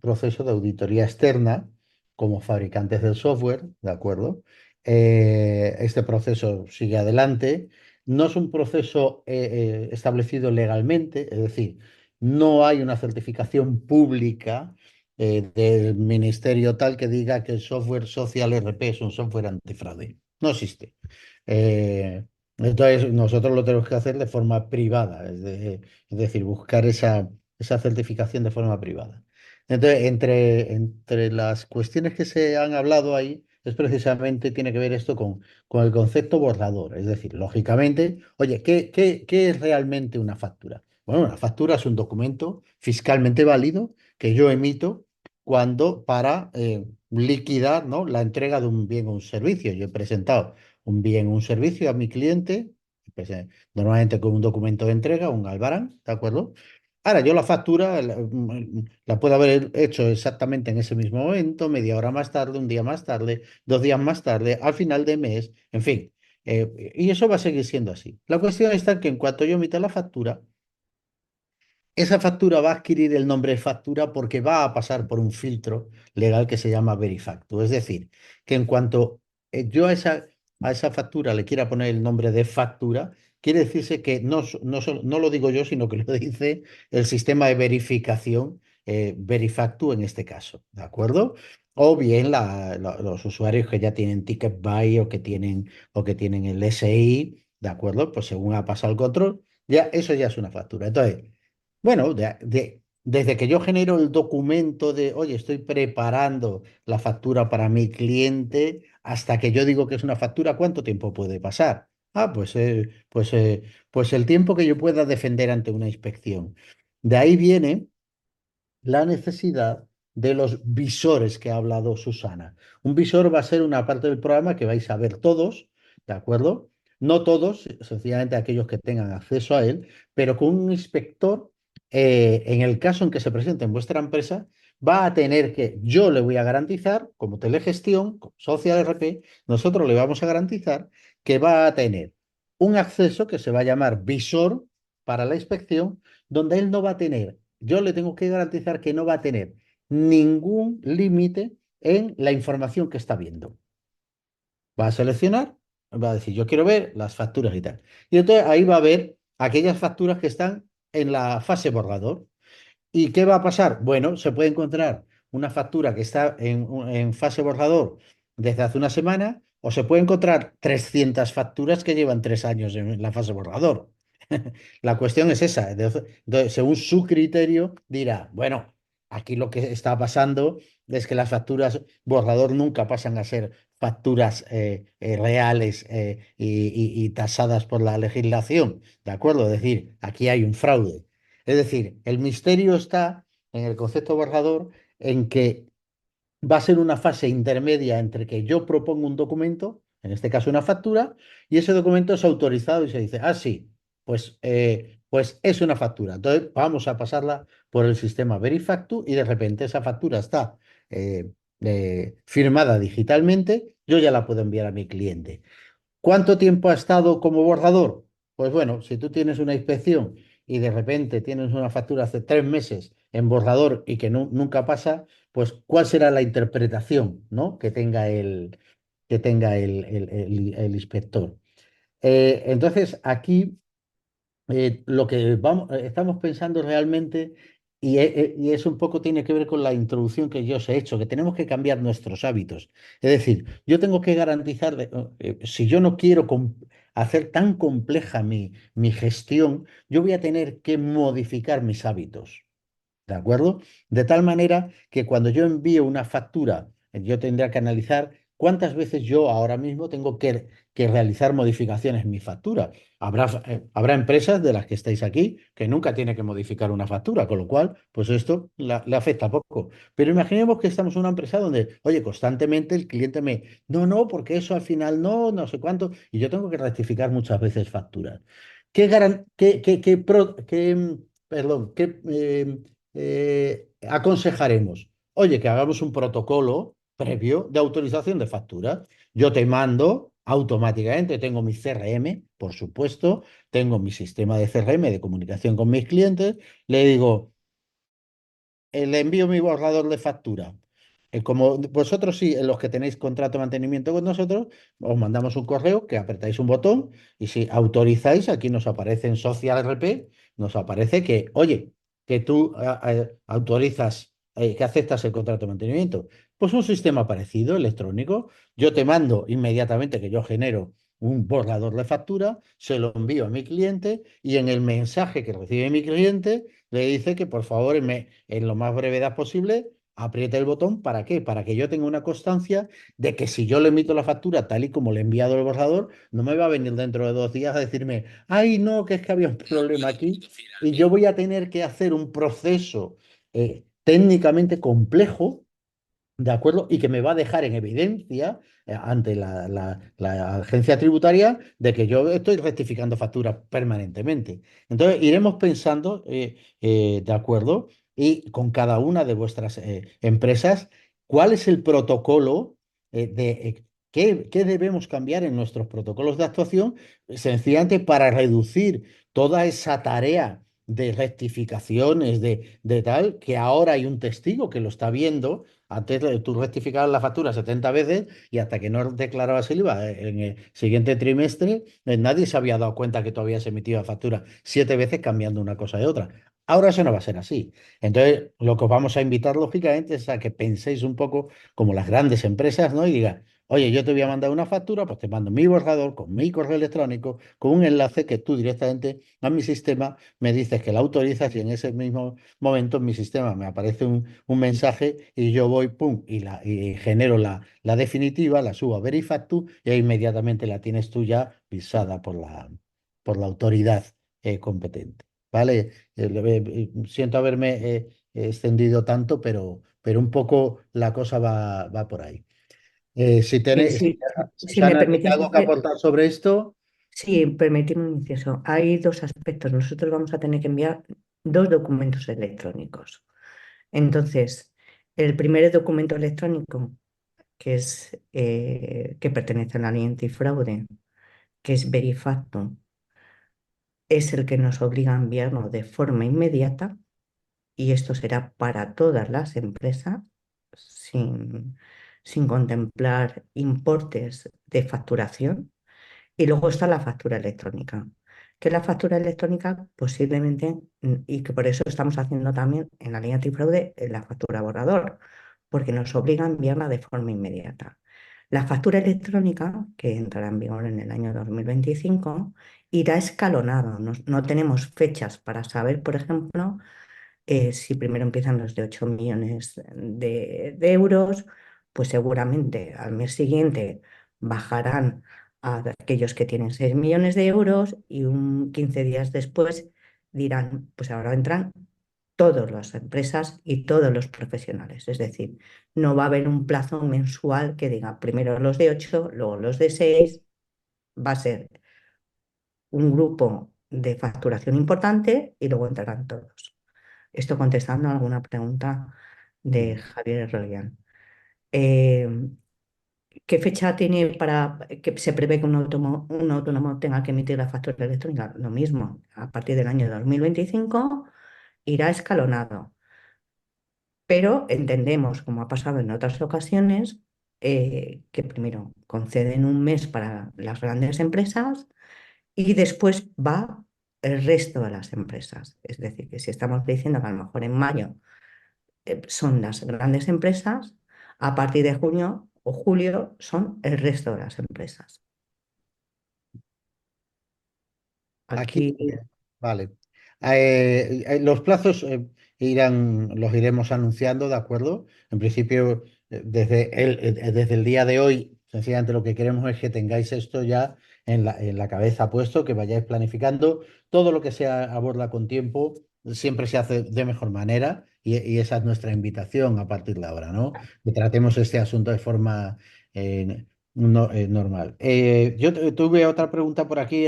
proceso de auditoría externa como fabricantes del software, ¿de acuerdo? Este proceso sigue adelante. No es un proceso establecido legalmente, es decir, no hay una certificación pública del ministerio tal que diga que el software Social RP es un software antifraude. No existe. Eh, entonces, nosotros lo tenemos que hacer de forma privada, es decir, buscar esa certificación de forma privada. Entonces, entre las cuestiones que se han hablado ahí, es precisamente, tiene que ver esto con el concepto borrador. Es decir, lógicamente, oye, ¿qué es realmente una factura? Bueno, una factura es un documento fiscalmente válido que yo emito para liquidar, ¿no?, la entrega de un bien o un servicio. Yo he presentado un bien o un servicio a mi cliente, pues, normalmente con un documento de entrega, un albarán, ¿de acuerdo? Ahora, yo la factura la puedo haber hecho exactamente en ese mismo momento, media hora más tarde, un día más tarde, 2 días más tarde, al final de mes, en fin. Y eso va a seguir siendo así. La cuestión está que en cuanto yo emita la factura, esa factura va a adquirir el nombre de factura porque va a pasar por un filtro legal que se llama Verifactu. Es decir, que en cuanto yo a esa factura le quiera poner el nombre de factura, quiere decirse que no lo digo yo, sino que lo dice el sistema de verificación Verifactu en este caso, ¿de acuerdo? O bien los usuarios que ya tienen Ticket Buy o que tienen el SI, ¿de acuerdo? Pues según ha pasado el control, ya eso ya es una factura. Entonces, bueno, desde que yo genero el documento de, oye, estoy preparando la factura para mi cliente, hasta que yo digo que es una factura, ¿cuánto tiempo puede pasar? Pues el tiempo que yo pueda defender ante una inspección. De ahí viene la necesidad de los visores que ha hablado Susana. Un visor va a ser una parte del programa que vais a ver todos, ¿de acuerdo? No todos, sencillamente aquellos que tengan acceso a él, pero con un inspector, en el caso en que se presente en vuestra empresa, va a tener que, yo le voy a garantizar, como telegestión, como Social RP, nosotros le vamos a garantizar que va a tener un acceso que se va a llamar visor para la inspección, donde él no va a tener, yo le tengo que garantizar que no va a tener ningún límite en la información que está viendo. Va a seleccionar, va a decir, yo quiero ver las facturas y tal. Y entonces ahí va a ver aquellas facturas que están en la fase borrador. ¿Y qué va a pasar? Bueno, se puede encontrar una factura que está en fase borrador desde hace una semana, o se puede encontrar 300 facturas que llevan 3 años en la fase borrador. La cuestión es esa. Entonces, según su criterio, dirá, bueno, aquí lo que está pasando es que las facturas borrador nunca pasan a ser facturas reales y tasadas por la legislación, ¿de acuerdo? Es decir, aquí hay un fraude. Es decir, el misterio está en el concepto borrador, en que va a ser una fase intermedia entre que yo propongo un documento, en este caso una factura, y ese documento es autorizado y se dice, ah, sí, pues es una factura. Entonces vamos a pasarla por el sistema Verifactu y de repente esa factura está eh, firmada digitalmente, yo ya la puedo enviar a mi cliente. ¿Cuánto tiempo ha estado como borrador? Pues bueno, si tú tienes una inspección y de repente tienes una factura hace 3 meses en borrador y que nunca pasa, pues ¿cuál será la interpretación, ¿no?, que tenga el inspector? Entonces, aquí lo que estamos pensando realmente, y es un poco, tiene que ver con la introducción que yo os he hecho, que tenemos que cambiar nuestros hábitos. Es decir, yo tengo que garantizar, si yo no quiero hacer tan compleja mi gestión, yo voy a tener que modificar mis hábitos. ¿De acuerdo? De tal manera que cuando yo envío una factura, yo tendré que analizar cuántas veces yo ahora mismo tengo que realizar modificaciones en mi factura. Habrá empresas de las que estáis aquí que nunca tienen que modificar una factura, con lo cual, pues esto le afecta poco. Pero imaginemos que estamos en una empresa donde, oye, constantemente el cliente no, no, porque eso al final no, no sé cuánto, y yo tengo que rectificar muchas veces facturas. ¿Qué, garan- qué pro- qué, perdón, qué, aconsejaremos? Oye, que hagamos un protocolo previo de autorización de facturas. Yo te mando automáticamente, tengo mi CRM, por supuesto, tengo mi sistema de CRM de comunicación con mis clientes, le digo, le envío mi borrador de factura. Como vosotros sí, en los que tenéis contrato de mantenimiento con nosotros, os mandamos un correo que apretáis un botón y si autorizáis, aquí nos aparece en Social RP, nos aparece que, oye, que tú autorizas, que aceptas el contrato de mantenimiento. Pues un sistema parecido, electrónico. Yo te mando inmediatamente que yo genero un borrador de factura, se lo envío a mi cliente y en el mensaje que recibe mi cliente le dice que por favor en lo más brevedad posible apriete el botón. ¿Para qué? Para que yo tenga una constancia de que si yo le emito la factura tal y como le he enviado el borrador, no me va a venir dentro de 2 días a decirme, ay, no, que es que había un problema aquí y yo voy a tener que hacer un proceso técnicamente complejo, ¿de acuerdo? Y que me va a dejar en evidencia ante la agencia tributaria de que yo estoy rectificando facturas permanentemente. Entonces, iremos pensando, ¿de acuerdo? Y con cada una de vuestras empresas, ¿cuál es el protocolo qué debemos cambiar en nuestros protocolos de actuación, sencillamente para reducir toda esa tarea de rectificaciones, de tal, que ahora hay un testigo que lo está viendo. Antes tú rectificabas la factura 70 veces y hasta que no declarabas el IVA en el siguiente trimestre, nadie se había dado cuenta que tú habías emitido la factura 7 veces cambiando una cosa de otra. Ahora eso no va a ser así. Entonces, lo que os vamos a invitar, lógicamente, es a que penséis un poco como las grandes empresas, ¿no? Y digan, oye, yo te voy a mandar una factura, pues te mando mi borrador con mi correo electrónico, con un enlace que tú directamente a mi sistema me dices que la autorizas y en ese mismo momento en mi sistema me aparece un mensaje y yo voy, pum, y genero la definitiva, la subo a Verifactu y ahí inmediatamente la tienes tú ya visada por la autoridad competente. ¿Vale? Siento haberme extendido tanto, pero un poco la cosa va por ahí. Si tenéis, Sí, si me Susana, ¿tiene permitís, algo que aportar sobre esto? sí, permitidme un inciso. Hay dos aspectos. Nosotros vamos a tener que enviar dos documentos electrónicos. Entonces, el primer documento electrónico, que pertenece a la ley antifraude, que es Verifacto, es el que nos obliga a enviarlo de forma inmediata y esto será para todas las empresas sin, sin contemplar importes de facturación. Y luego está la factura electrónica, que la factura electrónica posiblemente, y que por eso estamos haciendo también en la ley antifraude la factura borrador, porque nos obliga a enviarla de forma inmediata. La factura electrónica, que entrará en vigor en el año 2025, irá escalonado. No tenemos fechas para saber, por ejemplo, si primero empiezan los de 8 millones de euros, pues seguramente al mes siguiente bajarán a aquellos que tienen 6 millones de euros y 15 días después dirán, pues ahora entran todas las empresas y todos los profesionales. Es decir, no va a haber un plazo mensual que diga primero los de 8, luego los de 6. Va a ser un grupo de facturación importante y luego entrarán todos. Esto contestando a alguna pregunta de Mm. Javier Royan. Eh, ¿Qué fecha tiene para que se prevé que un autónomo tenga que emitir la factura electrónica? Lo mismo, a partir del año 2025 irá escalonado, pero entendemos, como ha pasado en otras ocasiones, que primero conceden un mes para las grandes empresas y después va el resto de las empresas. Es decir, que si estamos diciendo que a lo mejor en mayo son las grandes empresas, a partir de junio o julio son el resto de las empresas. Aquí, Aquí, vale. Los plazos los iremos anunciando, ¿de acuerdo? En principio, desde el día de hoy, sencillamente lo que queremos es que tengáis esto ya en la cabeza puesto, que vayáis planificando. Todo lo que se aborda con tiempo siempre se hace de mejor manera y esa es nuestra invitación a partir de ahora, ¿no? Que tratemos este asunto de forma normal. Tuve otra pregunta por aquí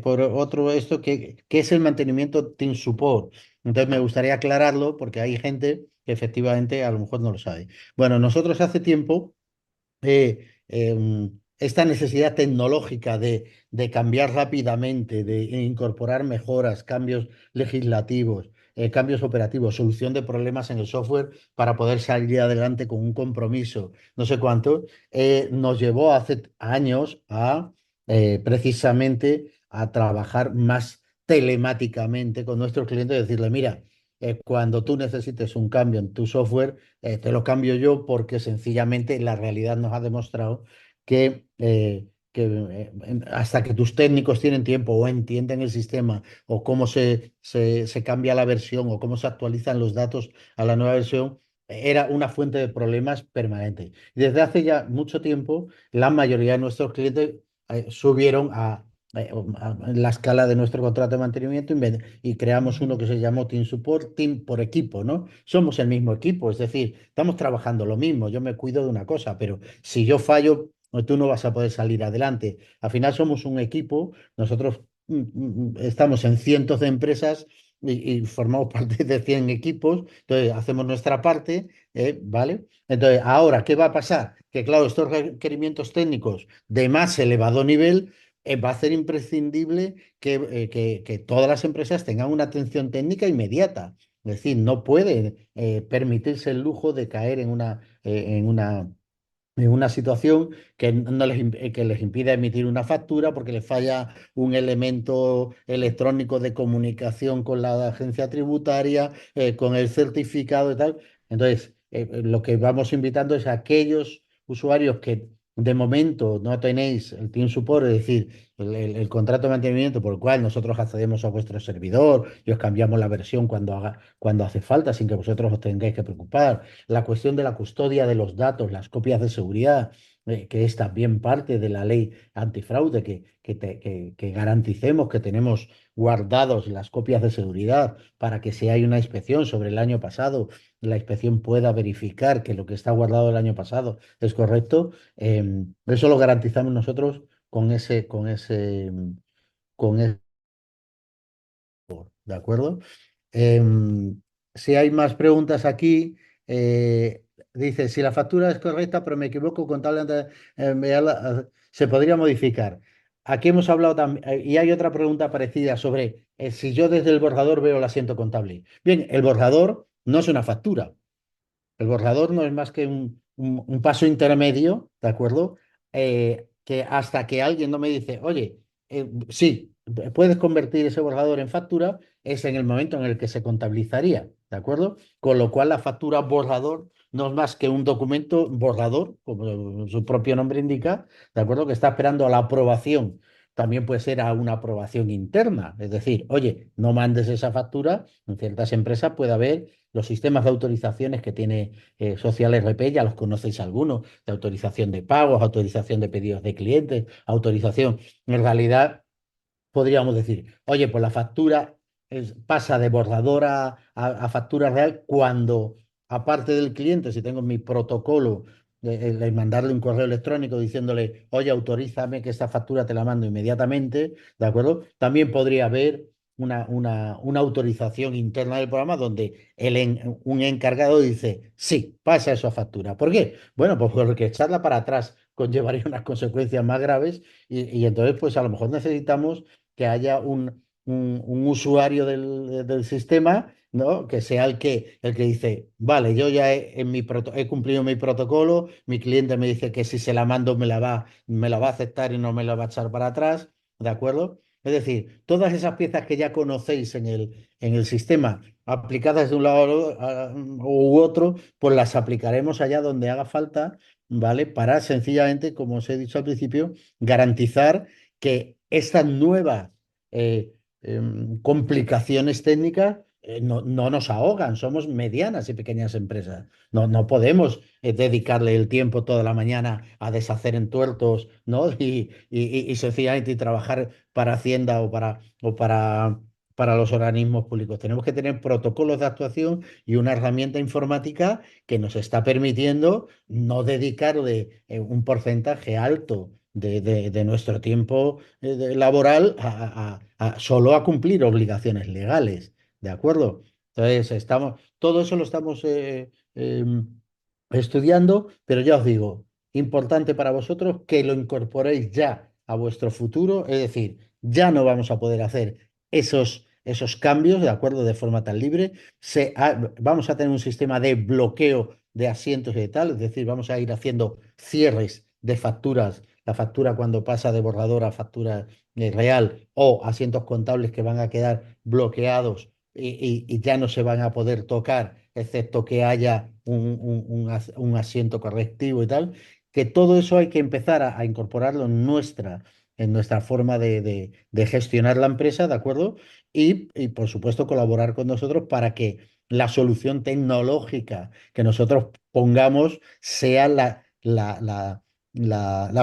por otro esto, que es el mantenimiento Team Support. Entonces me gustaría aclararlo porque hay gente que efectivamente a lo mejor no lo sabe. Bueno, nosotros hace tiempo esta necesidad tecnológica de cambiar rápidamente, de incorporar mejoras, cambios legislativos, cambios operativos, solución de problemas en el software para poder salir adelante con un compromiso, no sé cuánto, nos llevó hace años a precisamente a trabajar más telemáticamente con nuestros clientes y decirle, mira, cuando tú necesites un cambio en tu software, te lo cambio yo porque sencillamente la realidad nos ha demostrado que hasta que tus técnicos tienen tiempo o entienden el sistema o cómo se cambia la versión o cómo se actualizan los datos a la nueva versión, era una fuente de problemas permanente. Y desde hace ya mucho tiempo, la mayoría de nuestros clientes subieron a la escala de nuestro contrato de mantenimiento y creamos uno que se llamó Team Support, Team por equipo, ¿no? Somos el mismo equipo, es decir, estamos trabajando lo mismo, yo me cuido de una cosa, pero si yo fallo, tú no vas a poder salir adelante. Al final somos un equipo, nosotros estamos en cientos de empresas y formamos parte de 100 equipos, entonces hacemos nuestra parte, ¿vale? Entonces, ahora, ¿qué va a pasar? Que claro, estos requerimientos técnicos de más elevado nivel va a ser imprescindible que todas las empresas tengan una atención técnica inmediata. Es decir, no pueden permitirse el lujo de caer en una situación que, no que les impida emitir una factura porque les falla un elemento electrónico de comunicación con la agencia tributaria, con el certificado y tal. Entonces, lo que vamos invitando es a aquellos usuarios que de momento no tenéis el Team Support, es decir, el contrato de mantenimiento por el cual nosotros accedemos a vuestro servidor y os cambiamos la versión cuando hace falta sin que vosotros os tengáis que preocupar, la cuestión de la custodia de los datos, las copias de seguridad, que es también parte de la ley antifraude, que garanticemos que tenemos guardados las copias de seguridad para que si hay una inspección sobre el año pasado, la inspección pueda verificar que lo que está guardado el año pasado es correcto. Eso lo garantizamos nosotros con ese, ¿de acuerdo? Si hay más preguntas aquí, dice, si la factura es correcta, pero me equivoco con tal de enviarla, se podría modificar. Aquí hemos hablado también, y hay otra pregunta parecida sobre si yo desde el borrador veo el asiento contable. Bien, el borrador no es una factura. El borrador no es más que un paso intermedio, ¿de acuerdo? Que hasta que alguien no me dice, oye, sí, puedes convertir ese borrador en factura, es en el momento en el que se contabilizaría, ¿de acuerdo? Con lo cual la factura borrador no es más que un documento borrador, como su propio nombre indica, ¿de acuerdo? Que está esperando a la aprobación. También puede ser a una aprobación interna, es decir, oye, no mandes esa factura. En ciertas empresas puede haber los sistemas de autorizaciones que tiene Social RP, ya los conocéis algunos, de autorización de pagos, autorización de pedidos de clientes, autorización. En realidad, podríamos decir, oye, pues la factura pasa de borrador a factura real cuando, aparte del cliente, si tengo mi protocolo, el mandarle un correo electrónico diciéndole, oye, autorízame que esta factura te la mando inmediatamente, ¿de acuerdo? También podría haber una autorización interna del programa donde un encargado dice, sí, pasa eso a factura. ¿Por qué? Bueno, pues porque echarla para atrás conllevaría unas consecuencias más graves y entonces, pues a lo mejor necesitamos que haya un usuario del sistema, ¿no? Que sea el que dice, vale, yo ya he cumplido mi protocolo, mi cliente me dice que si se la mando me la va a aceptar y no me la va a echar para atrás, ¿de acuerdo? Es decir, todas esas piezas que ya conocéis en el sistema, aplicadas de un lado u otro, pues las aplicaremos allá donde haga falta, ¿vale? Para sencillamente, como os he dicho al principio, garantizar que estas nuevas complicaciones técnicas no nos ahogan. Somos medianas y pequeñas empresas. No podemos dedicarle el tiempo toda la mañana a deshacer entuertos, ¿no? Y sencillamente trabajar para Hacienda para los organismos públicos. Tenemos que tener protocolos de actuación y una herramienta informática que nos está permitiendo no dedicarle un porcentaje alto de nuestro tiempo laboral solo a cumplir obligaciones legales. ¿De acuerdo? Entonces, todo eso lo estamos estudiando, pero ya os digo, importante para vosotros que lo incorporéis ya a vuestro futuro, es decir, ya no vamos a poder hacer esos cambios, ¿de acuerdo? De forma tan libre. Vamos a tener un sistema de bloqueo de asientos y de tal, es decir, vamos a ir haciendo cierres de facturas, la factura cuando pasa de borrador a factura real o asientos contables que van a quedar bloqueados y ya no se van a poder tocar, excepto que haya un asiento correctivo y tal, que todo eso hay que empezar a incorporarlo en nuestra forma de gestionar la empresa, ¿de acuerdo? Y, por supuesto, colaborar con nosotros para que la solución tecnológica que nosotros pongamos sea la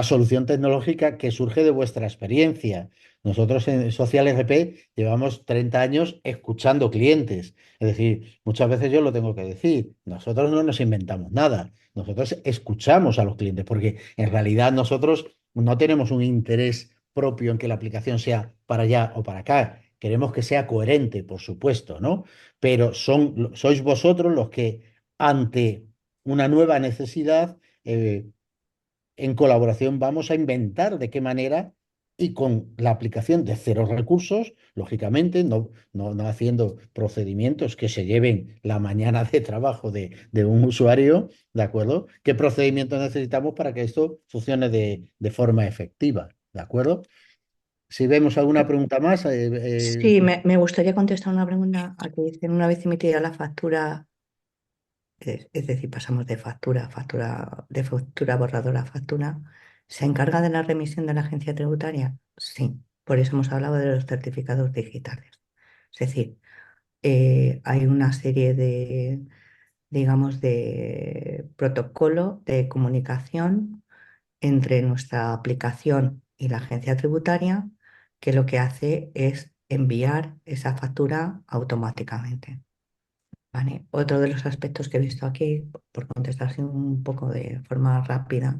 solución tecnológica que surge de vuestra experiencia. Nosotros en Social RP llevamos 30 años escuchando clientes. Es decir, muchas veces yo lo tengo que decir, nosotros no nos inventamos nada, nosotros escuchamos a los clientes, porque en realidad nosotros no tenemos un interés propio en que la aplicación sea para allá o para acá. Queremos que sea coherente, por supuesto, ¿no? Pero sois vosotros los que, ante una nueva necesidad, en colaboración vamos a inventar de qué manera y con la aplicación de cero recursos, lógicamente, no haciendo procedimientos que se lleven la mañana de trabajo de un usuario, ¿de acuerdo? ¿Qué procedimientos necesitamos para que esto funcione de forma efectiva? ¿De acuerdo? Si vemos alguna pregunta más, Sí, me gustaría contestar una pregunta a que dicen una vez emitida la factura, es decir, pasamos de factura a factura, de factura borradora a factura. ¿Se encarga de la remisión de la agencia tributaria? Sí, por eso hemos hablado de los certificados digitales. Es decir, hay una serie de, digamos, de protocolo de comunicación entre nuestra aplicación y la agencia tributaria, que lo que hace es enviar esa factura automáticamente. ¿Vale? Otro de los aspectos que he visto aquí, por contestar así un poco de forma rápida,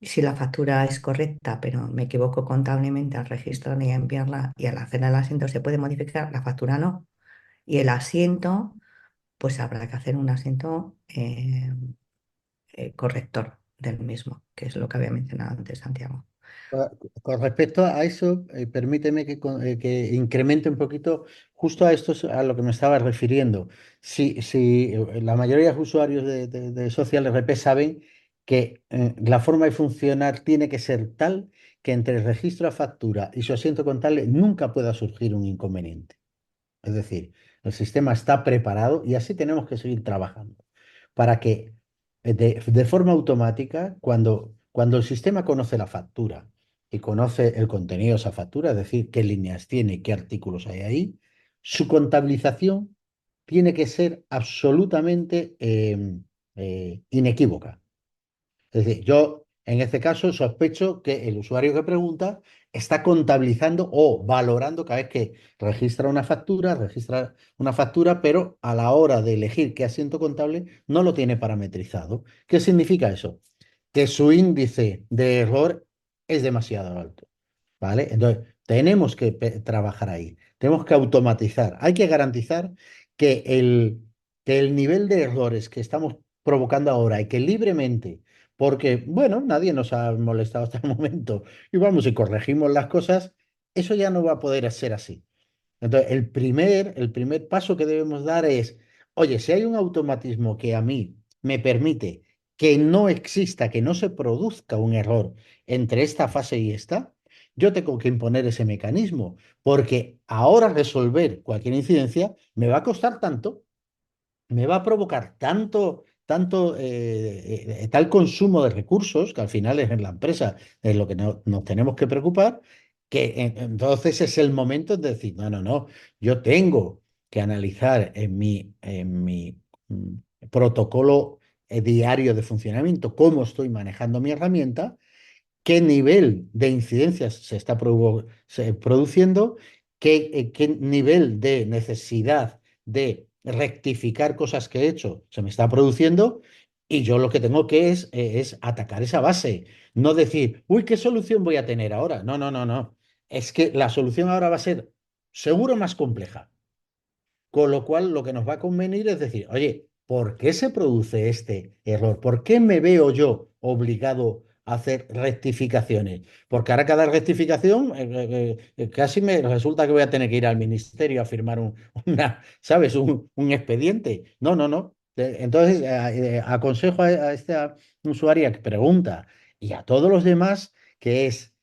si la factura es correcta, pero me equivoco contablemente al registrarla y a enviarla y al hacer el asiento se puede modificar, la factura no. Y el asiento, pues habrá que hacer un asiento corrector del mismo, que es lo que había mencionado antes, Santiago. con respecto a eso, permíteme que incremente un poquito justo a esto es a lo que me estaba refiriendo. Si la mayoría de los usuarios de Social RP saben que la forma de funcionar tiene que ser tal que entre el registro a factura y su asiento contable nunca pueda surgir un inconveniente. Es decir, el sistema está preparado y así tenemos que seguir trabajando para que de forma automática, cuando el sistema conoce la factura y conoce el contenido de esa factura, es decir, qué líneas tiene, qué artículos hay ahí, su contabilización tiene que ser absolutamente inequívoca. Es decir, yo en este caso sospecho que el usuario que pregunta está contabilizando o valorando cada vez que registra una factura, pero a la hora de elegir qué asiento contable no lo tiene parametrizado. ¿Qué significa eso? Que su índice de error es demasiado alto. ¿Vale? Entonces, tenemos que trabajar ahí, tenemos que automatizar, hay que garantizar que el nivel de errores que estamos provocando ahora y que libremente, porque, bueno, nadie nos ha molestado hasta el momento, y vamos y corregimos las cosas, eso ya no va a poder ser así. Entonces, el primer paso que debemos dar es, oye, si hay un automatismo que a mí me permite que no exista, que no se produzca un error entre esta fase y esta, yo tengo que imponer ese mecanismo, porque ahora resolver cualquier incidencia me va a costar tanto, me va a provocar tal consumo de recursos, que al final es en la empresa es lo que nos tenemos que preocupar, que entonces es el momento de decir, no, no, no, yo tengo que analizar en mi protocolo diario de funcionamiento cómo estoy manejando mi herramienta, qué nivel de incidencias produciendo, qué nivel de necesidad de rectificar cosas que he hecho se me está produciendo, y yo lo que tengo que es atacar esa base, no decir, uy, ¿qué solución voy a tener ahora? No, no, no, no. Es que la solución ahora va a ser seguro más compleja. Con lo cual, lo que nos va a convenir es decir, oye, ¿por qué se produce este error? ¿Por qué me veo yo obligado a hacer rectificaciones? Porque ahora cada rectificación casi me resulta que voy a tener que ir al ministerio a firmar ¿sabes? Un expediente. No, no, no. Entonces, aconsejo a esta usuaria que pregunta y a todos los demás que es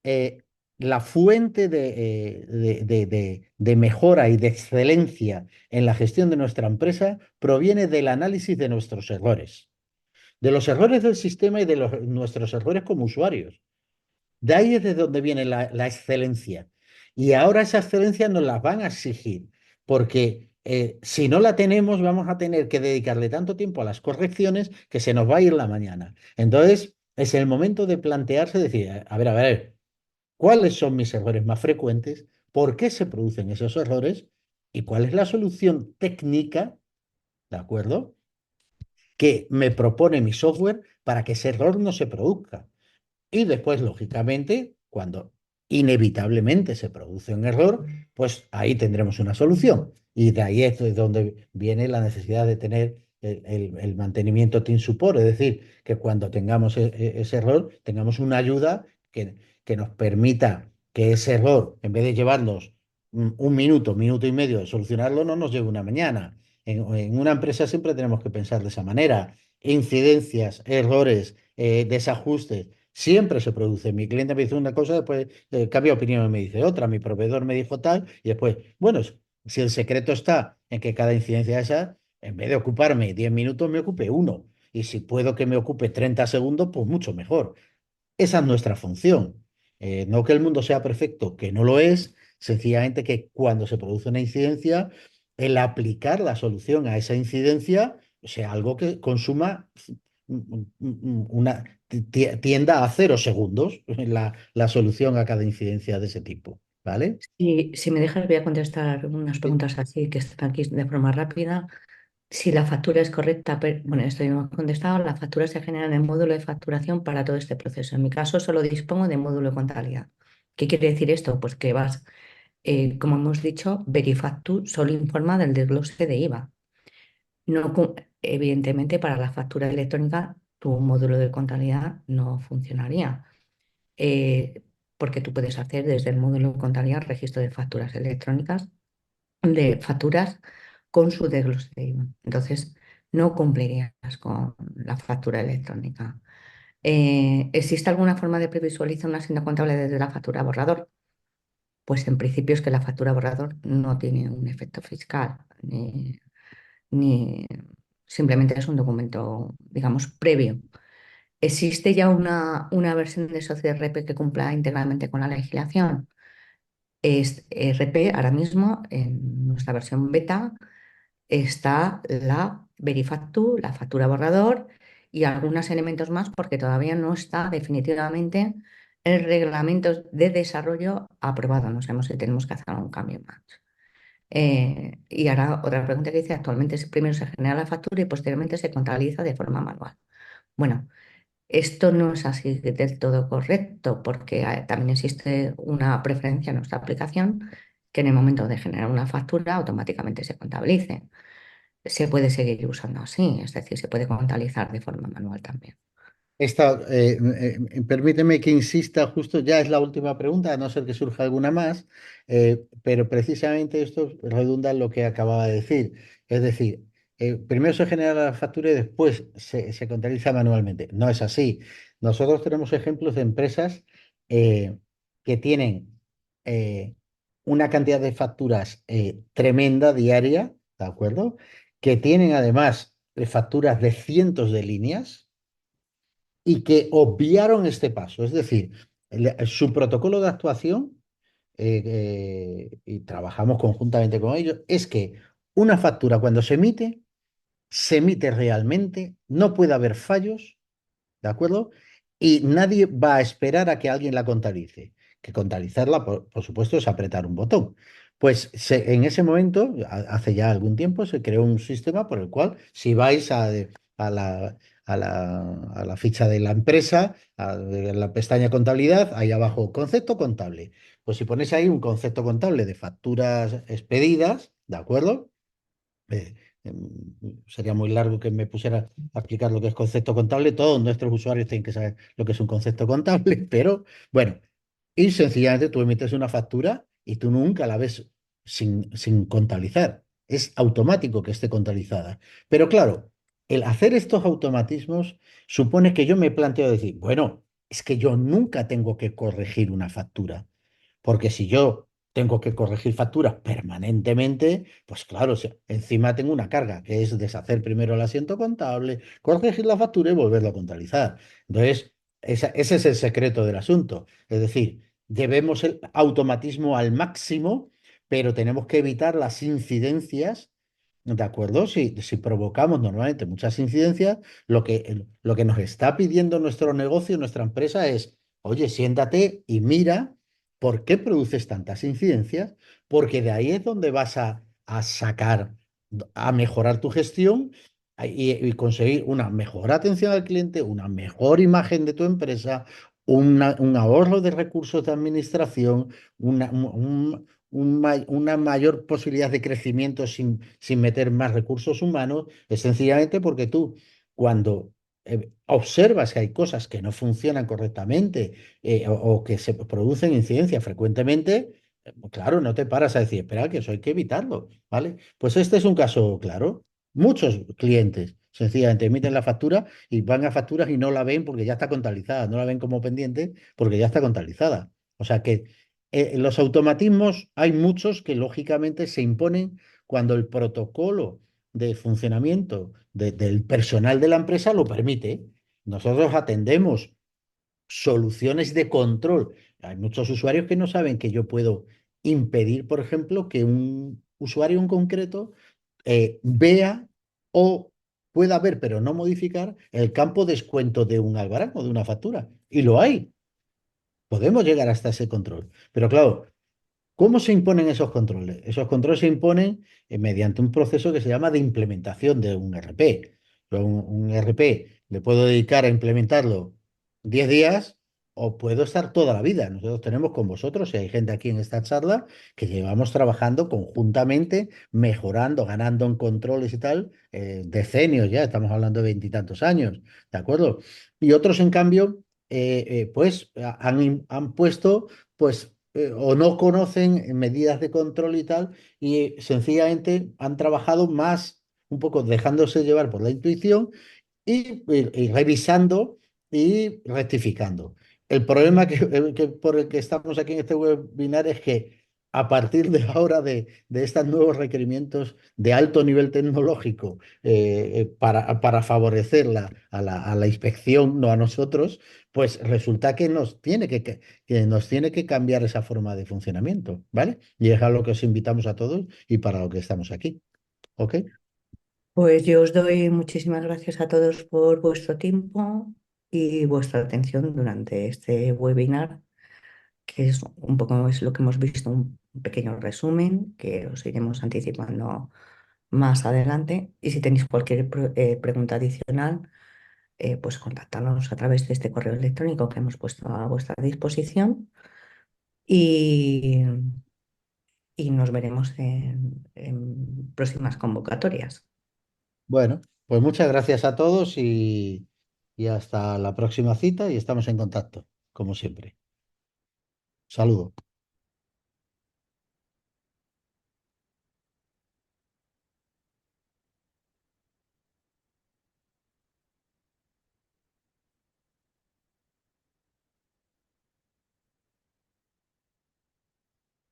eh, la fuente de mejora y de excelencia en la gestión de nuestra empresa proviene del análisis de nuestros errores, de los errores del sistema y de nuestros errores como usuarios. De ahí es de donde viene la excelencia. Y ahora esa excelencia nos la van a exigir, porque si no la tenemos, vamos a tener que dedicarle tanto tiempo a las correcciones que se nos va a ir la mañana. Entonces, es el momento de plantearse, decir, a ver, cuáles son mis errores más frecuentes, por qué se producen esos errores y cuál es la solución técnica, ¿de acuerdo?, que me propone mi software para que ese error no se produzca. Y después, lógicamente, cuando inevitablemente se produce un error, pues ahí tendremos una solución. Y de ahí es de donde viene la necesidad de tener el mantenimiento team support, es decir, que cuando tengamos ese error, tengamos una ayuda que nos permita que ese error, en vez de llevarnos un minuto, minuto y medio de solucionarlo, no nos lleve una mañana. En una empresa siempre tenemos que pensar de esa manera. Incidencias, errores, desajustes siempre se produce. Mi cliente me dice una cosa, después cambia opinión y me dice otra. Mi proveedor me dijo tal, y después, bueno, si el secreto está en que cada incidencia esa, en vez de ocuparme 10 minutos, me ocupe uno. Y si puedo que me ocupe 30 segundos, pues mucho mejor. Esa es nuestra función. No que el mundo sea perfecto, que no lo es, sencillamente que cuando se produce una incidencia, el aplicar la solución a esa incidencia sea algo que consuma tienda a 0 segundos la solución a cada incidencia de ese tipo, ¿vale? Y si me dejas, voy a contestar unas Sí. preguntas así que están aquí de forma rápida. Si la factura es correcta, bueno, esto ya hemos contestado, la factura se genera en el módulo de facturación para todo este proceso. En mi caso, solo dispongo de módulo de contabilidad. ¿Qué quiere decir esto? Pues que vas, como hemos dicho, Verifactu solo informa del desglose de IVA. No, evidentemente, para la factura electrónica, tu módulo de contabilidad no funcionaría, eh, porque tú puedes hacer desde el módulo de contabilidad registro de facturas electrónicas, de facturas con su desglose de IVA. Entonces, no cumplirías con la factura electrónica. ¿Existe alguna forma de previsualizar una hacienda contable desde la factura borrador? Pues en principio es que la factura borrador no tiene un efecto fiscal, ni simplemente es un documento, digamos, previo. ¿Existe ya una versión de SOCIRP que cumpla íntegramente con la legislación? Es RP ahora mismo, en nuestra versión beta, está la Verifactu, la factura borrador y algunos elementos más porque todavía no está definitivamente el reglamento de desarrollo aprobado. No sabemos si tenemos que hacer algún cambio más. Y ahora otra pregunta que dice, actualmente primero se genera la factura y posteriormente se contabiliza de forma manual. Bueno, esto no es así del todo correcto porque también existe una preferencia en nuestra aplicación que en el momento de generar una factura automáticamente se contabilice. Se puede seguir usando así, es decir, se puede contabilizar de forma manual también. Permíteme que insista, justo ya es la última pregunta, a no ser que surja alguna más, pero precisamente esto redunda en lo que acababa de decir. Es decir, primero se genera la factura y después se contabiliza manualmente. No es así. Nosotros tenemos ejemplos de empresas que tienen eh, una cantidad de facturas tremenda diaria, ¿de acuerdo? Que tienen además facturas de cientos de líneas y que obviaron este paso. Es decir, su protocolo de actuación, y trabajamos conjuntamente con ellos, es que una factura cuando se emite realmente, no puede haber fallos, ¿de acuerdo? Y nadie va a esperar a que alguien la contabilice. Que contabilizarla, por supuesto, es apretar un botón. Pues en ese momento, hace ya algún tiempo, se creó un sistema por el cual, si vais a la, a la ficha de la empresa, a la pestaña contabilidad, ahí abajo, concepto contable. Pues si ponéis ahí un concepto contable de facturas expedidas, ¿de acuerdo? eh, Sería muy largo que me pusiera a explicar lo que es concepto contable. Todos nuestros usuarios tienen que saber lo que es un concepto contable, pero bueno, y sencillamente tú emites una factura y tú nunca la ves sin contabilizar. Es automático que esté contabilizada. Pero claro, el hacer estos automatismos supone que yo me planteo decir, bueno, es que yo nunca tengo que corregir una factura. Porque si yo tengo que corregir facturas permanentemente, pues claro, encima tengo una carga, que es deshacer primero el asiento contable, corregir la factura y volverlo a contabilizar. Entonces, ese es el secreto del asunto. Es decir, llevemos el automatismo al máximo, pero tenemos que evitar las incidencias. ¿De acuerdo? Si provocamos normalmente muchas incidencias, lo que nos está pidiendo nuestro negocio, nuestra empresa es, oye, siéntate y mira por qué produces tantas incidencias, porque de ahí es donde vas a sacar, a mejorar tu gestión y conseguir una mejor atención al cliente, una mejor imagen de tu empresa, un ahorro de recursos de administración, una mayor posibilidad de crecimiento sin meter más recursos humanos, es sencillamente porque tú, cuando observas que hay cosas que no funcionan correctamente o que se producen incidencias frecuentemente, claro, no te paras a decir, espera, que eso hay que evitarlo, ¿vale? Pues este es un caso claro. Muchos clientes sencillamente emiten la factura y van a facturas y no la ven porque ya está contabilizada, no la ven como pendiente porque ya está contabilizada. O sea que los automatismos hay muchos que lógicamente se imponen cuando el protocolo de funcionamiento del personal de la empresa lo permite. Nosotros atendemos soluciones de control. Hay muchos usuarios que no saben que yo puedo impedir, por ejemplo, que un usuario en concreto vea o pueda ver, pero no modificar, el campo descuento de un albarán o de una factura. Y lo hay. Podemos llegar hasta ese control. Pero claro, ¿cómo se imponen esos controles? Esos controles se imponen mediante un proceso que se llama de implementación de un RP. Yo un RP le puedo dedicar a implementarlo 10 días o puedo estar toda la vida. Nosotros tenemos con vosotros, y hay gente aquí en esta charla, que llevamos trabajando conjuntamente, mejorando, ganando en controles y tal, decenios ya, estamos hablando de veintitantos años, ¿de acuerdo? Y otros, en cambio, pues han puesto pues o no conocen medidas de control y tal, y sencillamente han trabajado más, un poco dejándose llevar por la intuición y revisando y rectificando. El problema por el que estamos aquí en este webinar es que a partir de ahora de estos nuevos requerimientos de alto nivel tecnológico para favorecer a la inspección, no a nosotros, pues resulta que que nos tiene que cambiar esa forma de funcionamiento, ¿vale? Y es a lo que os invitamos a todos y para lo que estamos aquí, ¿ok? Pues yo os doy muchísimas gracias a todos por vuestro tiempo y vuestra atención durante este webinar, que es un poco es lo que hemos visto, un pequeño resumen que os iremos anticipando más adelante. Y si tenéis cualquier pregunta adicional, pues contactarnos a través de este correo electrónico que hemos puesto a vuestra disposición y, y nos veremos en próximas convocatorias. Bueno, pues muchas gracias a todos y hasta la próxima cita y estamos en contacto, como siempre. Saludos.